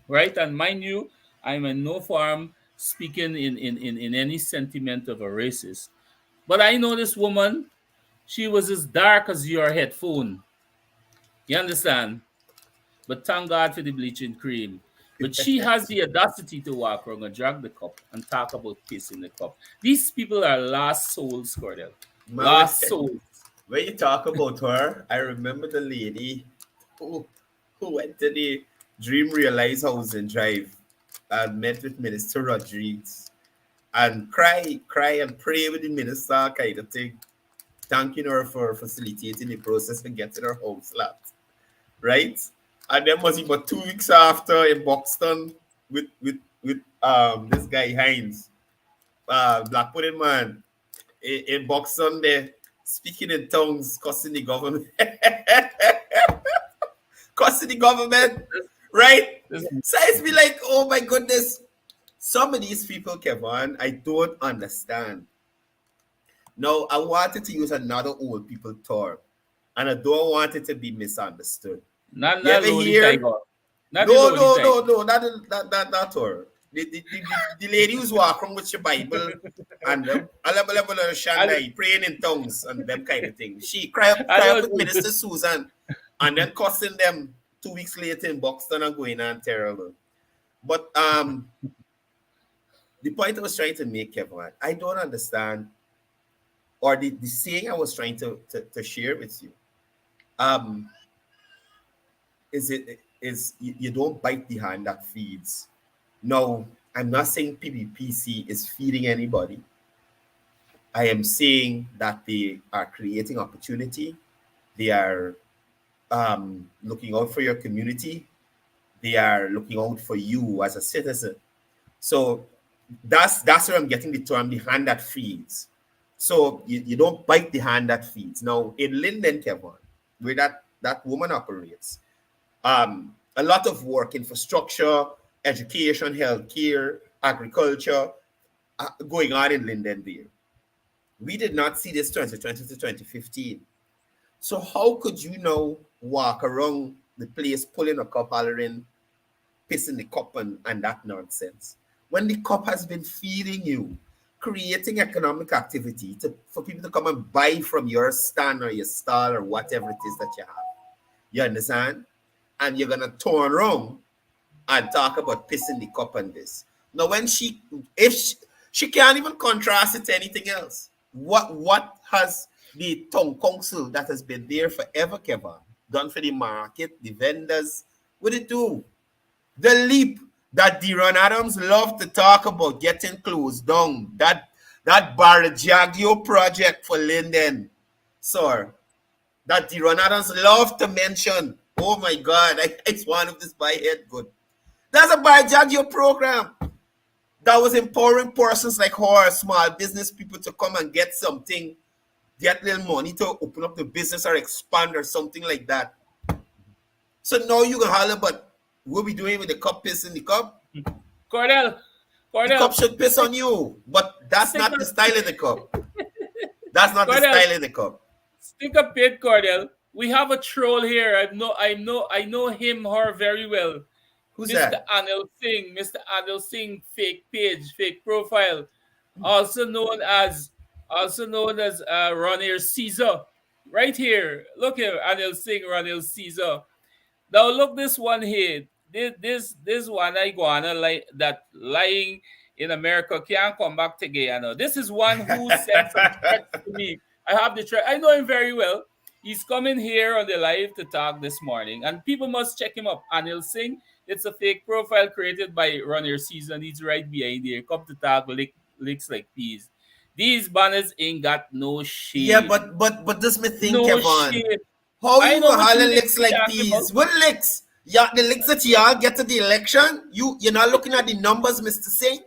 right? And mind you, I'm in no form speaking in any sentiment of a racist. But I know this woman, she was as dark as your headphone. You understand? But thank God for the bleaching cream. But she has the audacity to walk around and drag the cup and talk about piss in the cup. These people are lost souls, Courdel. Man, Lost souls. when you talk about her, I remember the lady who, who went to the Dream Realize House and Drive and met with Minister Rodriguez and cry and pray with the minister kind of thing, thanking her for facilitating the process of getting her house lot. Right? And then was about 2 weeks after in Buxton with this guy Hines, Black Pudding Man, in Buxton there, speaking in tongues, cussing the government. Cussing the government, right? So it's be like, oh my goodness. Some of these people, Kevon, I don't understand. Now, I wanted to use another old people term, and I don't want it to be misunderstood. Not You ever lonely hear? tiger. Not the No, lonely no, tiger. no, no, not her. The lady who's walking with your Bible and Shandai, praying in tongues and them kind of things. She cry up with Minister Susan and then cussing them 2 weeks later in Buxton and going on terrible. But the point I was trying to make, Kevin, I don't understand, or the saying I was trying to share with you. Is you don't bite the hand that feeds. No, I'm not saying PBPC is feeding anybody. I am saying that they are creating opportunity. They are looking out for your community. They are looking out for you as a citizen. So that's where I'm getting the term, the hand that feeds. So you don't bite the hand that feeds. Now, in Linden, Kevon, where that woman operates, a lot of work, infrastructure, education, healthcare, agriculture, going on in Linden there. We did not see this 2020 to 2015. So how could you now walk around the place pulling a cup, hollering, pissing the cup and that nonsense? When the cup has been feeding you, creating economic activity for people to come and buy from your stand or your stall or whatever it is that you have. You understand? And you're going to turn around and talk about pissing the cup and this. Now, when if she can't even contrast it to anything else. What has the town council that has been there forever, Kevin, done for the market, the vendors? What it do? The leap that Deron Adams loved to talk about getting closed down. That Barajagio project for Linden, sir. That Deron Adams loved to mention. Oh my God, it's one of this by head good. There's a Barajagio program that was empowering persons like her, small business people, to come and get something, get little money to open up the business or expand or something like that. So now you can holler, but what we doing with the cup piss in the cup? Courdel. The cup should piss on you, but that's not the style of the cup. That's not the style of the cup. Stick a pit, Courdel. We have a troll here. I know him, her very well. Who's Mr. that? Mr. Anil Singh, fake page, fake profile, also known as Ronir Caesar. Right here. Look here, Anil Singh, Ronir Caesar. Now look this one here. This one iguana like that lying in America can't come back to Guyana. This is one who sent some threats to me. I have the threat. I know him very well. He's coming here on the live to talk this morning, and people must check him up. Anil Singh. It's a fake profile created by Runner Season. He's right behind here. Come to talk licks like peas. These banners ain't got no shame. Yeah, but this me think, No Kevon. shame. How I you know gonna what holler you licks like talking peas? about. What licks? Yeah, the licks that y'all get to the election. You're not looking at the numbers, Mr. Singh.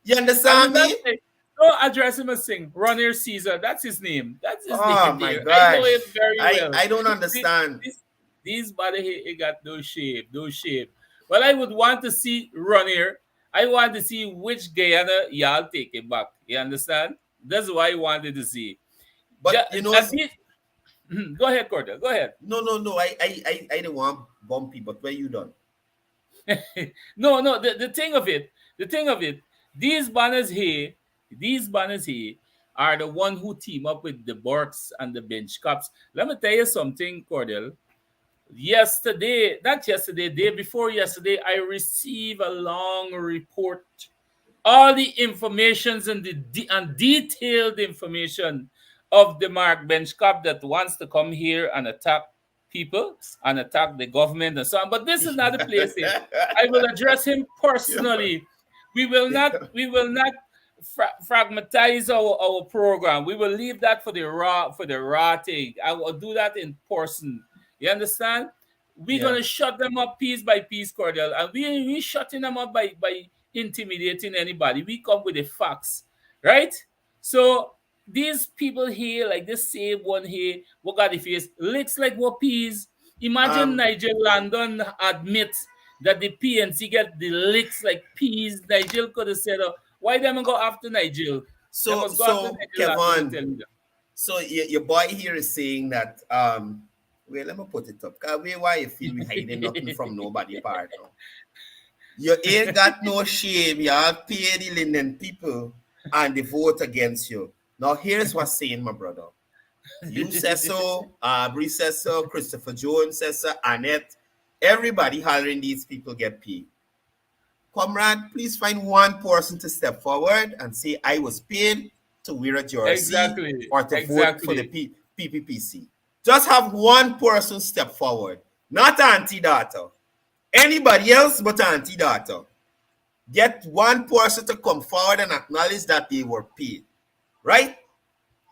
You understand me? Don't address him as Singh. Runner Caesar. That's his name. That's his Oh name. my There. gosh. I know him very well. I don't understand. These body he got no shape, no shape. Well, I would want to see Runner. I want to see which Guyana y'all take it back. You understand? That's what I wanted to see. But you know, go ahead, Courdel. Go ahead. no. I don't want bumpy, but where you done? No. The thing of it, The thing of it, these banners here, these banners here are the one who team up with the Borks and the bench cops. Let me tell you something, Cordell. Yesterday, not yesterday, day before yesterday, I received a long report, all the informations and and detailed information of the Mark Benchcop that wants to come here and attack people and attack the government and so on. But this is not the place. I will address him Yeah, man. personally. We will not fragmentize our program. We will leave that for the raw thing. I will do that in person. You understand? We're Yeah. gonna shut them up piece by piece, Cordell, and we shutting them up by intimidating anybody. We come with the facts, right? So these people here, like this same one here, what got the face, looks like what peas. Imagine Um. Nigel Landon admits that the PNC get the licks like peas. Nigel could have said, why them go after Nigel? They So must go after so Nigel Landon and Kevon, tell you that. so your boy here is saying that wait, let me put it up. 'Cause why you feel we hiding nothing from nobody part now. You ain't got no shame. You have paid the linen people and they vote against you. Now here's what's saying, my brother. You said so, Bree says so, Christopher Jones says so, Annette. Everybody hollering these people get paid. Comrade, please find one person to step forward and say, I was paid to wear a jersey Exactly, or to vote for the exactly. PPPC. Just have one person step forward, not anti-data. Anybody else but anti-data. Get one person to come forward and acknowledge that they were paid. Right?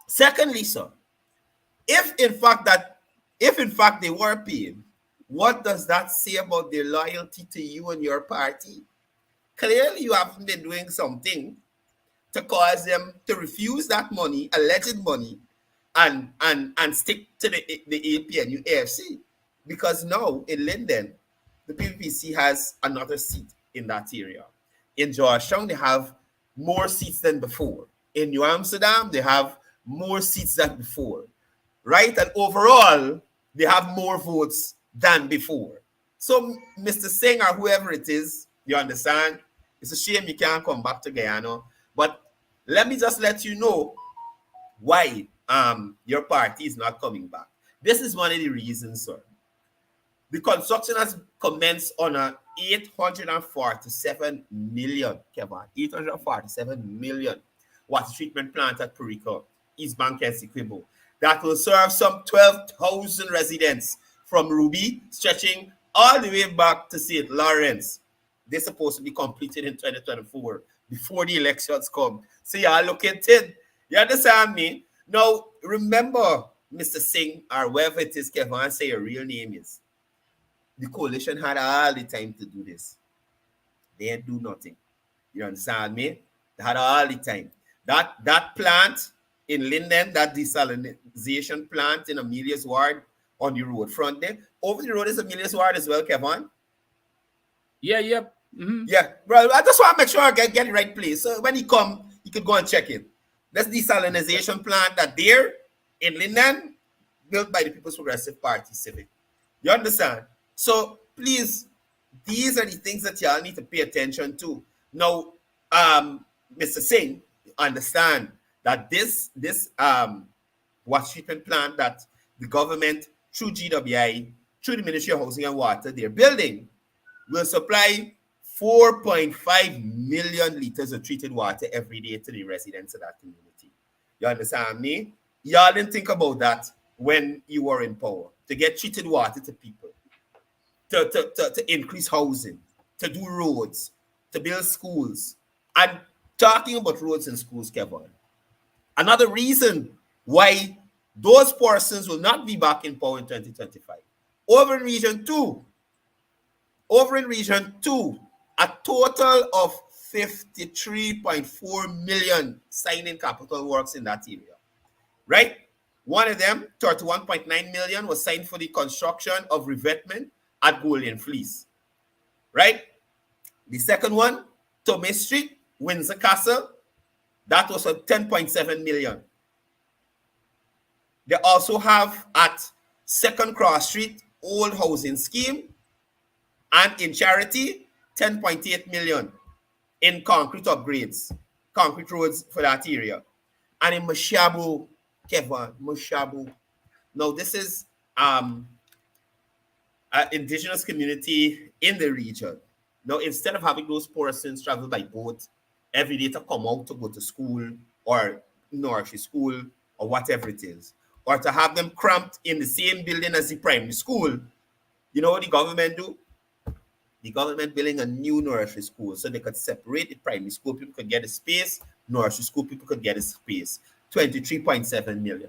Secondly, sir, if in fact they were paid, what does that say about their loyalty to you and your party? Clearly, you haven't been doing something to cause them to refuse that money, alleged money, and stick to the APNU AFC. Because now in Linden, the PPC has another seat in that area. In Georgetown, they have more seats than before. In New Amsterdam, they have more seats than before. Right? And overall, they have more votes than before. So, Mr. Singh or whoever it is, you understand? It's a shame you can't come back to Guyana. But let me just let you know why your party is not coming back. This is one of the reasons, sir. The construction has commenced on a 847 million, Kevin, 847 million water treatment plant at Perico, East Bank and Sequibo. That will serve some 12,000 residents from Ruby, stretching all the way back to St. Lawrence. They're supposed to be completed in 2024 before the elections come. So y'all look at it. You understand me? Now, remember, Mr. Singh, or whoever it is, Kevin, say your real name is. The coalition had all the time to do this. They didn't do nothing. You understand me? They had all the time. That plant in Linden, that desalinization plant in Amelia's Ward on the road front there. Over the road is Amelia's Ward as well, Kevin. Yeah, yep. Mm-hmm. Yeah, bro. I just want to make sure I get the right place. So when he come, he could go and check it. That's desalinization plant that there in Linden, built by the People's Progressive Party Civic. You understand? So please, these are the things that y'all need to pay attention to. Now, Mr. Singh, understand that this water treatment plant that the government through GWI, through the Ministry of Housing and Water, they're building, will supply 4.5 million liters of treated water every day to the residents of that community. You understand me? Y'all didn't think about that when you were in power, to get treated water to people, to increase housing, to do roads, to build schools. And talking about roads and schools, Kevin, another reason why those persons will not be back in power in 2025. Over in Region 2, a total of 53.4 million signing capital works in that area. Right? One of them, 31.9 million, was signed for the construction of revetment at Golden Fleece. Right? The second one, Thomas Street, Windsor Castle, that was for 10.7 million. They also have at Second Cross Street, Old Housing Scheme, and in Charity, 10.8 million in concrete upgrades, concrete roads for that area. And in Mashabu, Kevon, Mashabu. Now, this is an indigenous community in the region. Now, instead of having those persons travel by boat every day to come out to go to school or nursery school or whatever it is, or to have them cramped in the same building as the primary school, you know what the government do? The government building a new nursery school so they could separate the primary school people could get a space, nursery school people could get a space. 23.7 million.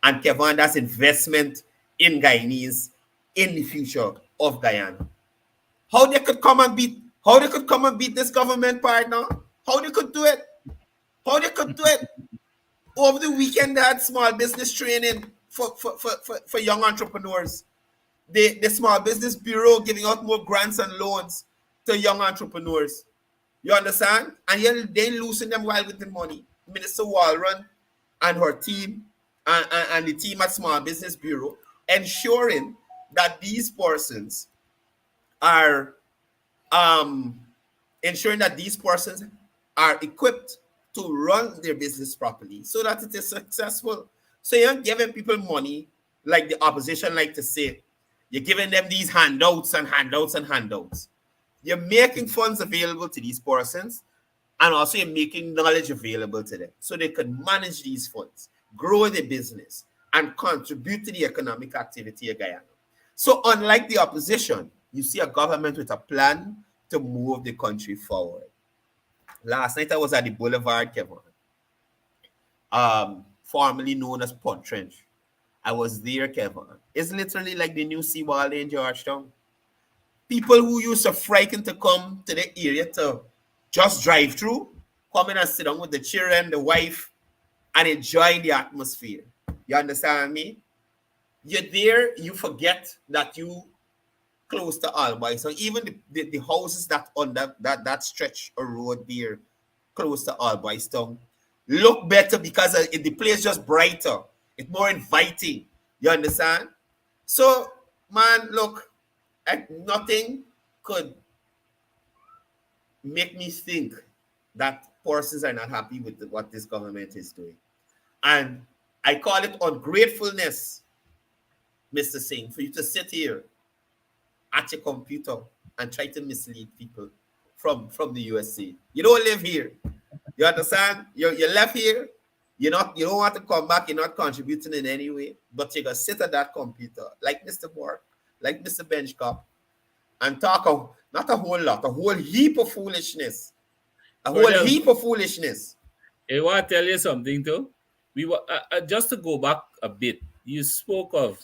And Kevon, that's investment in Guyanese in the future of Guyana. How they could come and beat this government partner? How they could do it? Over the weekend they had small business training for young entrepreneurs. The Small Business Bureau giving out more grants and loans to young entrepreneurs. You understand? And they losing them while with the money. Minister Walron and her team and the team at Small Business Bureau ensuring that these persons are equipped to run their business properly so that it is successful. So you're not giving people money like the opposition like to say. You're giving them these handouts and handouts and handouts. You're making funds available to these persons, and also you're making knowledge available to them so they can manage these funds, grow their business, and contribute to the economic activity of Guyana. So unlike the opposition, you see a government with a plan to move the country forward. Last night I was at the Boulevard, Kevon, formerly known as Pont Trench. I was there, Kevon. It's literally like the new seawall in Georgetown. People who used to frighten to come to the area to just drive through, come in and sit down with the children, the wife, and enjoy the atmosphere. You understand me? You're there, you forget that you close to Albi. So even the houses that on that stretch of road there, close to Albi Town, look better because the place just brighter. It's more inviting. You understand? So, man, look, nothing could make me think that persons are not happy with what this government is doing. And I call it ungratefulness, Mr. Singh, for you to sit here at your computer and try to mislead people from the USA. You don't live here. You understand? You left here. You don't want to come back. You're not contributing in any way. But you're going to sit at that computer like Mr. Bork, like Mr. Benchcop, and talk not a whole lot, a whole heap of foolishness. A whole heap of foolishness. I want to tell you something too. We were just to go back a bit. You spoke of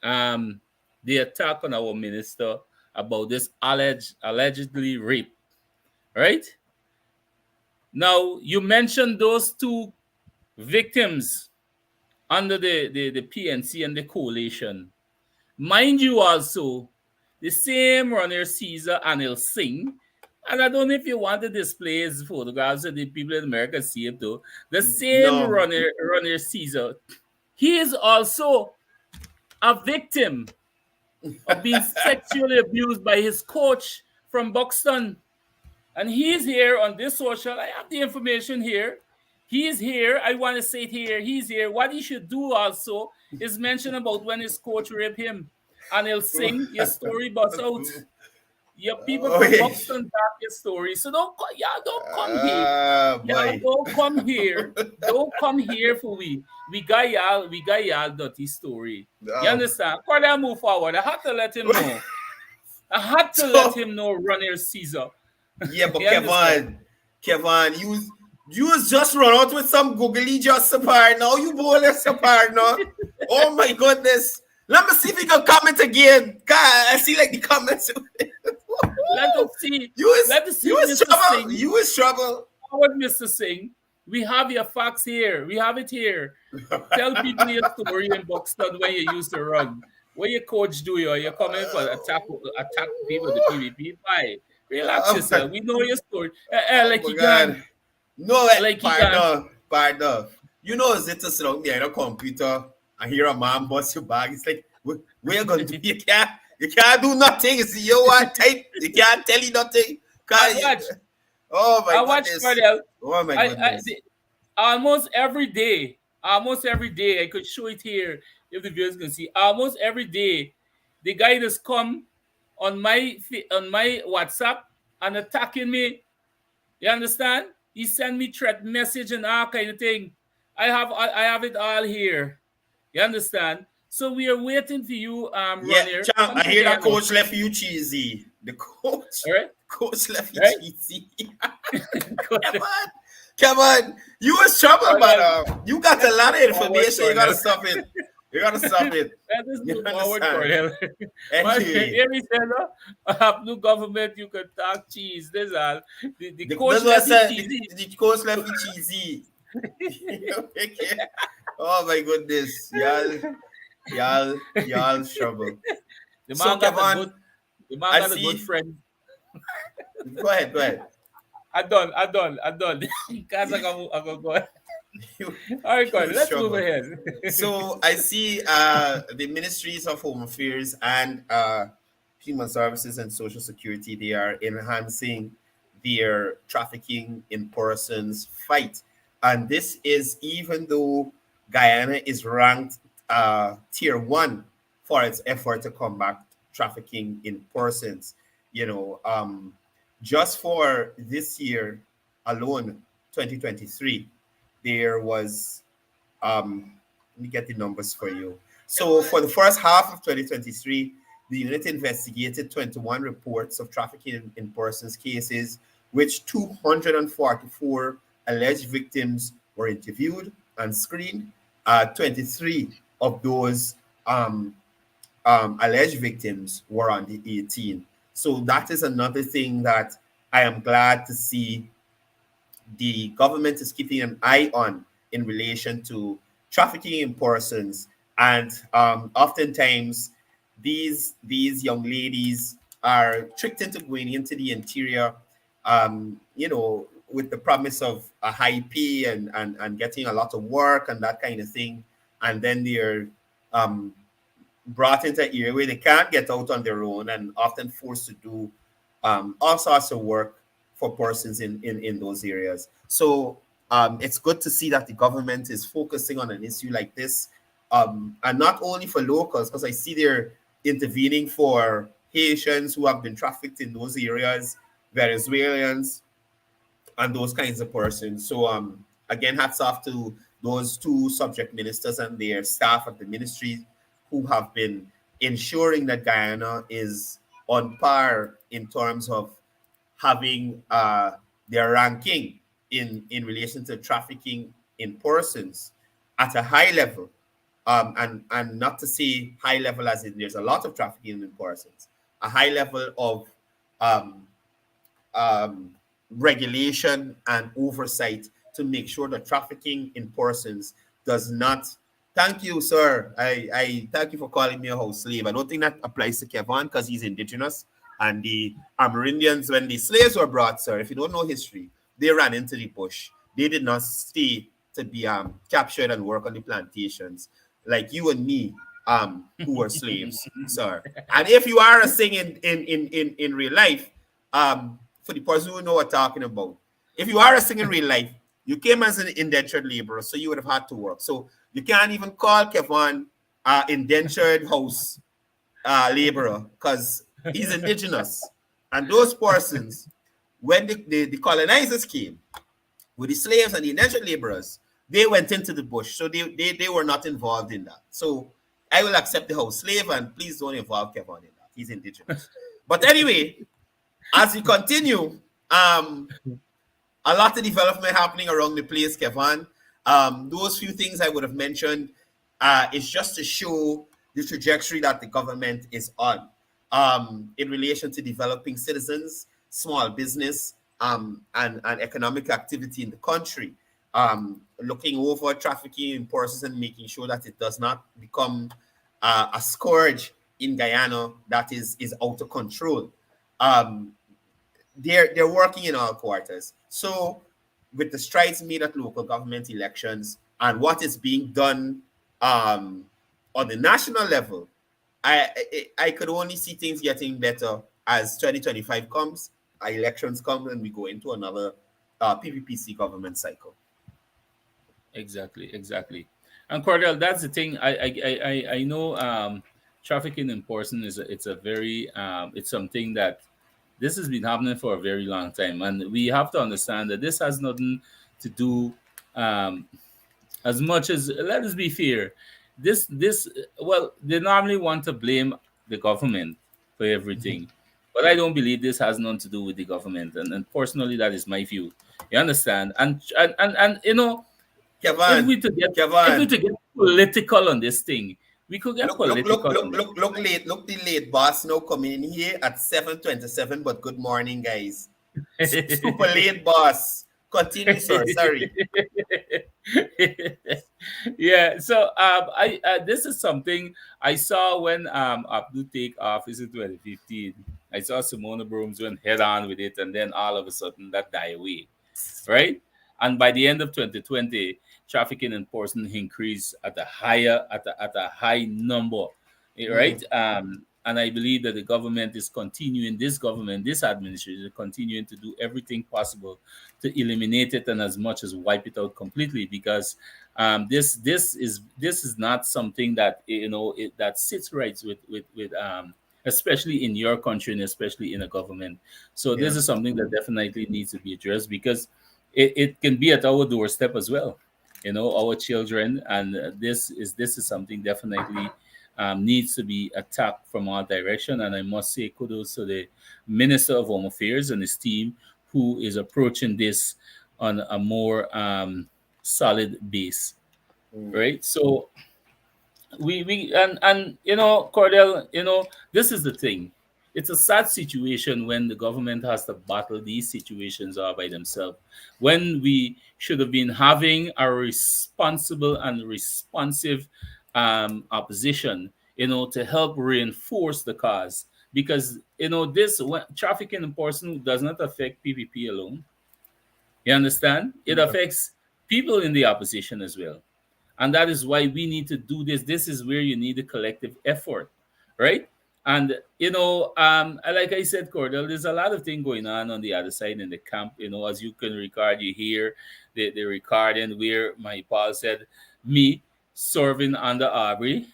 the attack on our minister about this allegedly rape, right? Now you mentioned those two victims under the PNC and the coalition. Mind you, also the same runner Caesar Anil Singh. And I don't know if you want to display his photographs so the people in America see it though. The same runner Caesar, he is also a victim of being sexually abused by his coach from Buxton. And he's here on this social. I have the information here. He's here. I want to say it here. He's here. What he should do also is mention about when his coach raped him. And he'll sing your story bust out. Your people from Buxton back your story. So don't come here. Don't come here. Don't come here for we. We got y'all dirty story. You understand? Courdel move forward. I had to let him know. Let him know Runner Caesar. Yeah, but Kevon, you was just run out with some googly just apart now. You boneless apart now. Oh my goodness. Let me see if you can comment again. God, I see like the comments. Let us see. You was trouble. Forward, Mr. Singh. We have your facts here. We have it here. Tell people your story in Buxton when you used to run. What your coach do you? You're coming for attack people, the PvP. Bye. Relax yourself. We know your story. Pardon. You know, it's just sit down behind a computer and hear a man bust your bag. It's like, where you going to be? You can't do nothing. It's your one type. You can't tell you nothing. Oh my I watch goodness. Courdel. Oh my I goodness. almost every day. Almost every day. I could show it here if the viewers can see. Almost every day, the guy just come on on my WhatsApp and attacking me. You understand? He send me threat message and all kind of thing. I have it all here. You understand? So we are waiting for you, Yeah, Ronnie. champ, Come I to hear the Guyana. coach left you cheesy. The coach, All right? coach left you Right? cheesy. Come Courdel. on, come on. You was trouble, but Courdel, you got a let's lot move of forward, information. You gotta Courdel. stop it. You gotta stop it. Let us You move forward, understand? Courdel. Man, Anyway, here we say, no, I have no government, you can talk cheese. This all. The that's coach what I left me said. cheesy. The coach left you cheesy. Okay. Oh my goodness, y'all trouble. The So man got a Kevon, good the man I got a good see. friend. Go ahead, go ahead. I done. Cause I can go. All You, right, you Courdel, was let's move trouble. ahead. So I see the Ministries of Home Affairs and Human Services and Social Security, they are enhancing their trafficking in persons fight. And this is even though Guyana is ranked tier one for its effort to combat trafficking in persons. You know, just for this year alone, 2023, there was let me get the numbers for you. So for the first half of 2023, the unit investigated 21 reports of trafficking in persons cases, which 244 alleged victims were interviewed and screened. 23 of those alleged victims were under 18. So that is another thing that I am glad to see the government is keeping an eye on in relation to trafficking in persons. And oftentimes, these young ladies are tricked into going into the interior, with the promise of a high pay and getting a lot of work and that kind of thing. And then they're um, brought into an area where they can't get out on their own and often forced to do all sorts of work for persons in those areas. So it's good to see that the government is focusing on an issue like this, and not only for locals, because I see they're intervening for Haitians who have been trafficked in those areas, Venezuelans, and those kinds of persons. So again, hats off to those two subject ministers and their staff at the ministry who have been ensuring that Guyana is on par in terms of having their ranking in relation to trafficking in persons at a high level. And not to say high level as in there's a lot of trafficking in persons, a high level of um, regulation and oversight to make sure that trafficking in persons does not. Thank you, sir. I thank you for calling me a house slave. I don't think that applies to Kevon because he's indigenous. And the Amerindians, when the slaves were brought, sir, if you don't know history, they ran into the bush. They did not stay to be captured and work on the plantations like you and me, who were slaves, sir. And if you are a thing in real life, for the person who know what I'm talking about, if you are a thing in real life, you came as an indentured laborer, so you would have had to work. So you can't even call Kevon indentured house laborer because he's indigenous. And those persons, when the colonizers came with the slaves and the indentured laborers, they went into the bush. So they were not involved in that. So I will accept the house slave and please don't involve Kevon in that. He's indigenous. But anyway, as we continue, a lot of development happening around the place, Kevon. Those few things I would have mentioned is just to show the trajectory that the government is on in relation to developing citizens, small business, and economic activity in the country. Looking over trafficking in persons and making sure that it does not become a scourge in Guyana that is out of control. Um, they're working in all quarters. So with the strides made at local government elections and what is being done on the national level, I could only see things getting better as 2025 comes. elections come and we go into another PPPC government cycle. Exactly, exactly. And Cordell, that's the thing. I know trafficking in person is it's a very it's something that this has been happening for a very long time, and we have to understand that this has nothing to do um, as much as, let us be fair, this well, they normally want to blame the government for everything, but I don't believe this has nothing to do with the government, and personally that is my view. You understand? And you know, if Kevon, we to get if we Kevon, to get political on this thing, we could get political on this. look the late boss now coming in here at 7:27. But good morning, guys. Super late, boss. Continue, sir. Sorry. Yeah, so I this is something I saw when Abdul take office in 2015. I saw Simona Brooms went head on with it, and then all of a sudden that died away, right? And by the end of 2020, trafficking in person increased at a high number, right? And I believe that the government is continuing, this government, this administration is continuing to do everything possible to eliminate it and as much as wipe it out completely, because this is not something that, that sits right with especially in your country and especially in a government. So Yeah. this is something that definitely needs to be addressed, because it can be at our doorstep as well, our children. And this is something definitely needs to be attacked from all direction. And I must say kudos to the Minister of Home Affairs and his team, who is approaching this on a more solid base, right? So we and Cordell, this is the thing. It's a sad situation when the government has to battle these situations all by themselves, when we should have been having a responsible and responsive opposition, to help reinforce the cause. Because this trafficking in person does not affect PPP alone. You understand? It affects people in the opposition as well. And that is why we need to do this. This is where you need a collective effort, right? And like I said, Cordell, there's a lot of thing going on the other side in the camp. As you can record, you hear the recording where my Paul said, me serving under Aubrey.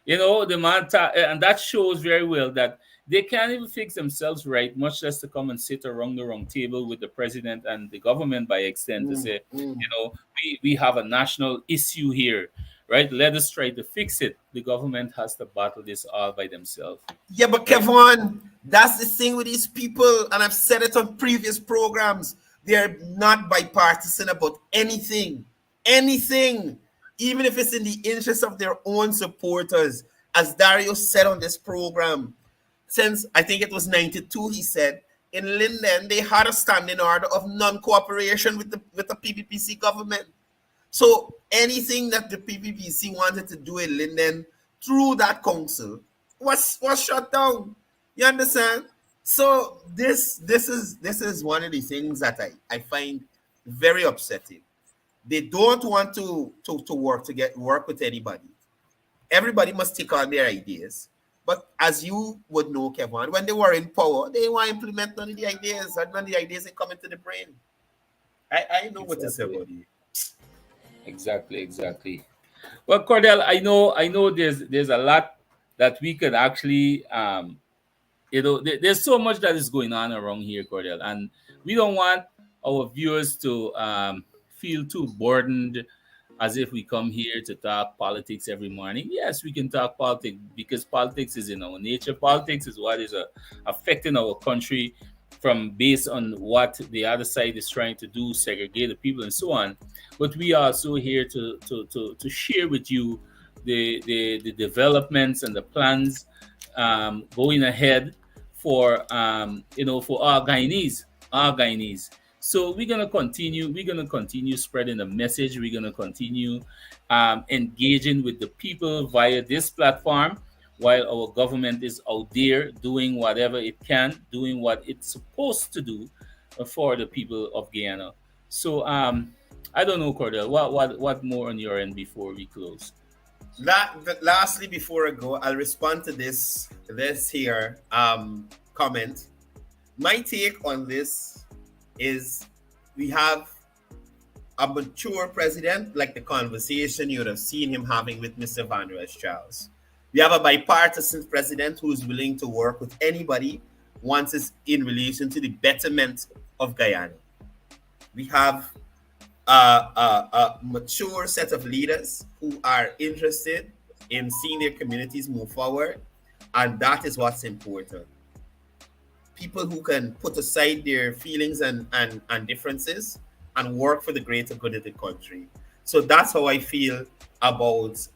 The man, and that shows very well that they can't even fix themselves right, much less to come and sit around the wrong table with the president and the government by extent to say, we have a national issue here, right? Let us try to fix it. The government has to battle this all by themselves. Yeah, but Right. Kevon, that's the thing with these people, and I've said it on previous programs. They're not bipartisan about anything. Anything. Even if it's in the interest of their own supporters. As Dario said on this program, since I think it was 92, he said, in Linden, they had a standing order of non-cooperation with the PPPC government. So anything that the PPPC wanted to do in Linden through that council was shut down. You understand? So this is one of the things that I find very upsetting. They don't want to work with anybody. Everybody must take on their ideas. But as you would know, Kevin, when they were in power, they want to implement none of the ideas, and none of the ideas ain't coming to the brain. I know what to say about you. Exactly. Well, Cordell, I know there's a lot that we could actually there's so much that is going on around here, Cordell, and we don't want our viewers to feel too burdened as if we come here to talk politics every morning. Yes, we can talk politics because politics is in our nature. Politics is what is affecting our country from based on what the other side is trying to do, segregate the people and so on. But we are also here to share with you the developments and the plans going ahead for our Guyanese. So we're gonna continue spreading the message. We're gonna continue engaging with the people via this platform, while our government is out there doing whatever it can, doing what it's supposed to do for the people of Guyana. So I don't know, Cordell, what more on your end before we close? Lastly, before I go, I'll respond to this here comment. my take on this is we have a mature president, like the conversation you would have seen him having with Mr. Van Der Charles. We have a bipartisan president who is willing to work with anybody once it's in relation to the betterment of Guyana. We have a mature set of leaders who are interested in seeing their communities move forward, and that is what's important. People who can put aside their feelings and differences and work for the greater good of the country. So that's how I feel about,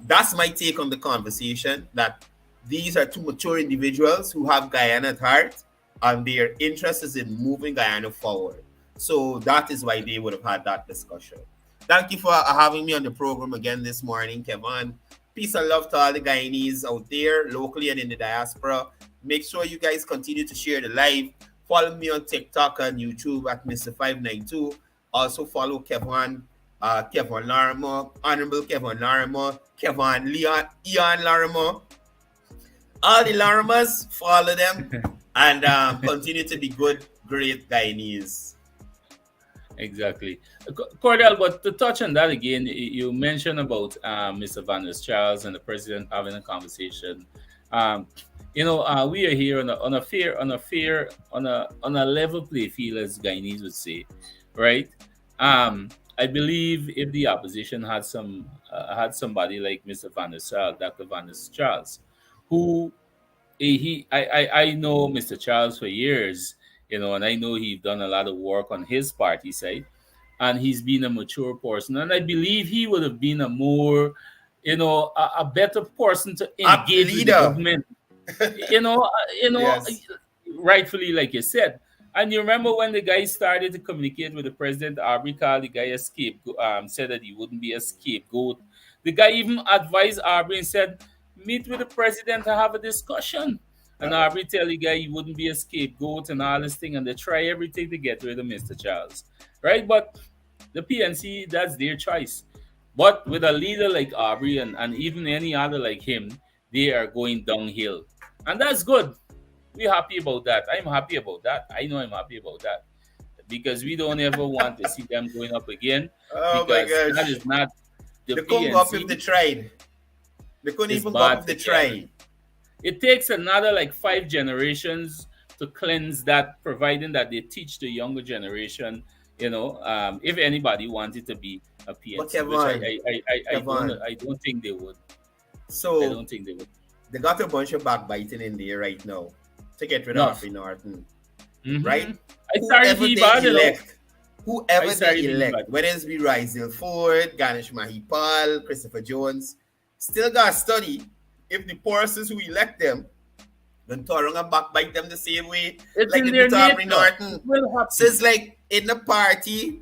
that's my take on the conversation, that these are two mature individuals who have Guyana at heart and their interest is in moving Guyana forward. So that is why they would have had that discussion. Thank you for having me on the program again this morning, Kevon. Peace and love to all the Guyanese out there, locally and in the diaspora. Make sure you guys continue to share the live. Follow me on TikTok and YouTube at Mr.592. Also follow Kevon Lorrimer, Honorable Kevon Lorrimer, Ian Lorrimer. All the Lorrimers, follow them and continue to be good, great Guyanese. Exactly. Courdel, but to touch on that again, you mentioned about Mr. Van Der Charles and the president having a conversation. We are here on a level play field, as Guyanese would say, right? I believe if the opposition had somebody like Mr. Van Der Charles, Dr. Van Der Charles, who I know Mr. Charles for years, and I know he's done a lot of work on his party side, and he's been a mature person, and I believe he would have been a more, a better person to engage with the government. Yes. Rightfully, like you said. And you remember when the guy started to communicate with the president, Aubrey called the guy a scapegoat, said that he wouldn't be a scapegoat. The guy even advised Aubrey and said, meet with the president and have a discussion. And Aubrey tell the guy he wouldn't be a scapegoat and all this thing, and they try everything to get rid of Mr. Charles. Right? But the PNC, that's their choice. But with a leader like Aubrey and even any other like him, they are going downhill. And that's good. We're happy about that. I'm happy about that. I know I'm happy about that. Because we don't ever want to see them going up again. Oh my gosh. That is not the They couldn't go up if they tried. They couldn't even go up if they tried. It takes another 5 generations to cleanse that, providing that they teach the younger generation, if anybody wanted to be a PNC, but Kevon, which I don't think they would. So I don't think they would. They got a bunch of backbiting in there right now to get rid of Norton. Mm-hmm. Right? Whoever they elect, whether it's be Rizal Ford, Ganesh Mahipal, Christopher Jones, still got to study if the persons who elect them don't turn around and backbite them the same way it's like in the their Norton. So it's like in the party,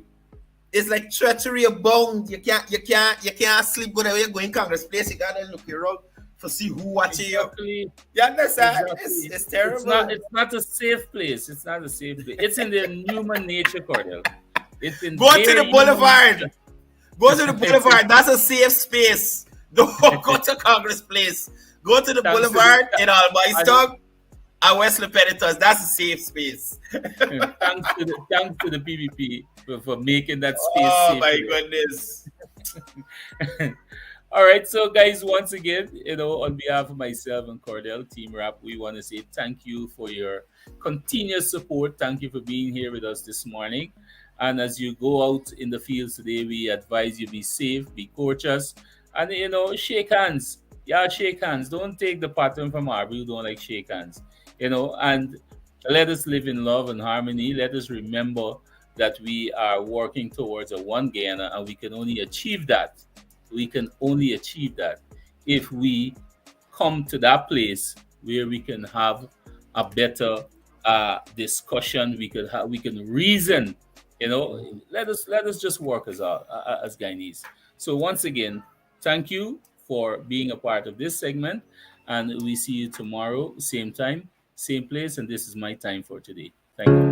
it's like treachery abound. You can't sleep whenever you're going Congress place. You gotta look around for see who watching you. You understand? Exactly. It's terrible. It's not a safe place. It's not a safe place. It's in their human nature, Courdel. It's in Go to the boulevard. Go to the boulevard. That's a safe space. Don't go to Congress Place. Go to the boulevard in Almaistog and West Lepenitos. That's a safe space. Thanks to the PVP for making that space safe. Oh my goodness. All right, so guys, once again, on behalf of myself and Courdel, Team Rap, we want to say thank you for your continuous support. Thank you for being here with us this morning. And as you go out in the fields today, we advise you be safe, be cautious, and shake hands. Yeah, shake hands. Don't take the pattern from Aubrey who don't like shake hands. And let us live in love and harmony. Let us remember that we are working towards a one Guyana, and we can only achieve that. We can only achieve that if we come to that place where we can have a better discussion. We can reason. Let us just work as Guyanese. So once again, thank you for being a part of this segment, and we see you tomorrow, same time, same place, and this is my time for today. Thank you.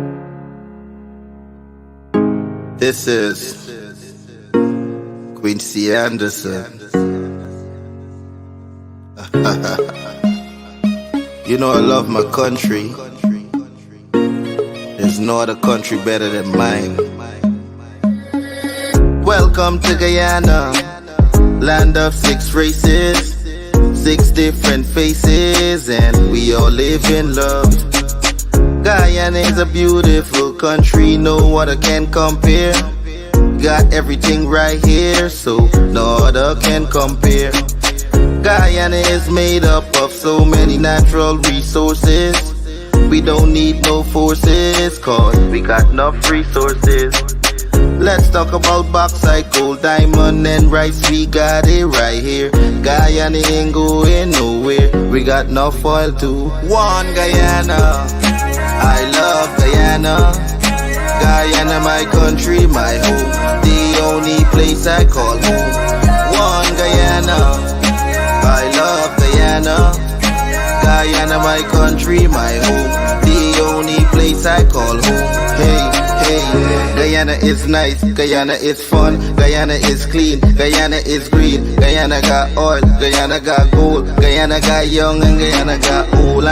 This is Quincy Anderson. I love my country. There's no other country better than mine. Welcome to Guyana, land of 6 races, 6 different faces, and we all live in love. Guyana is a beautiful country, no other can compare. Got everything right here, so no other can compare. Guyana is made up of so many natural resources. We don't need no forces, cause we got enough resources. Let's talk about bauxite, gold, diamond, and rice. We got it right here. Guyana ain't going nowhere. We got enough oil too. One Guyana, I love Guyana. Guyana, my country, my home. The only place I call home. One Guyana, I love Guyana. Guyana, my country, my home. The only place I call home. Hey, hey, Guyana is nice, Guyana is fun, Guyana is clean, Guyana is green, Guyana got oil, Guyana got gold, Guyana got young, and Guyana got old.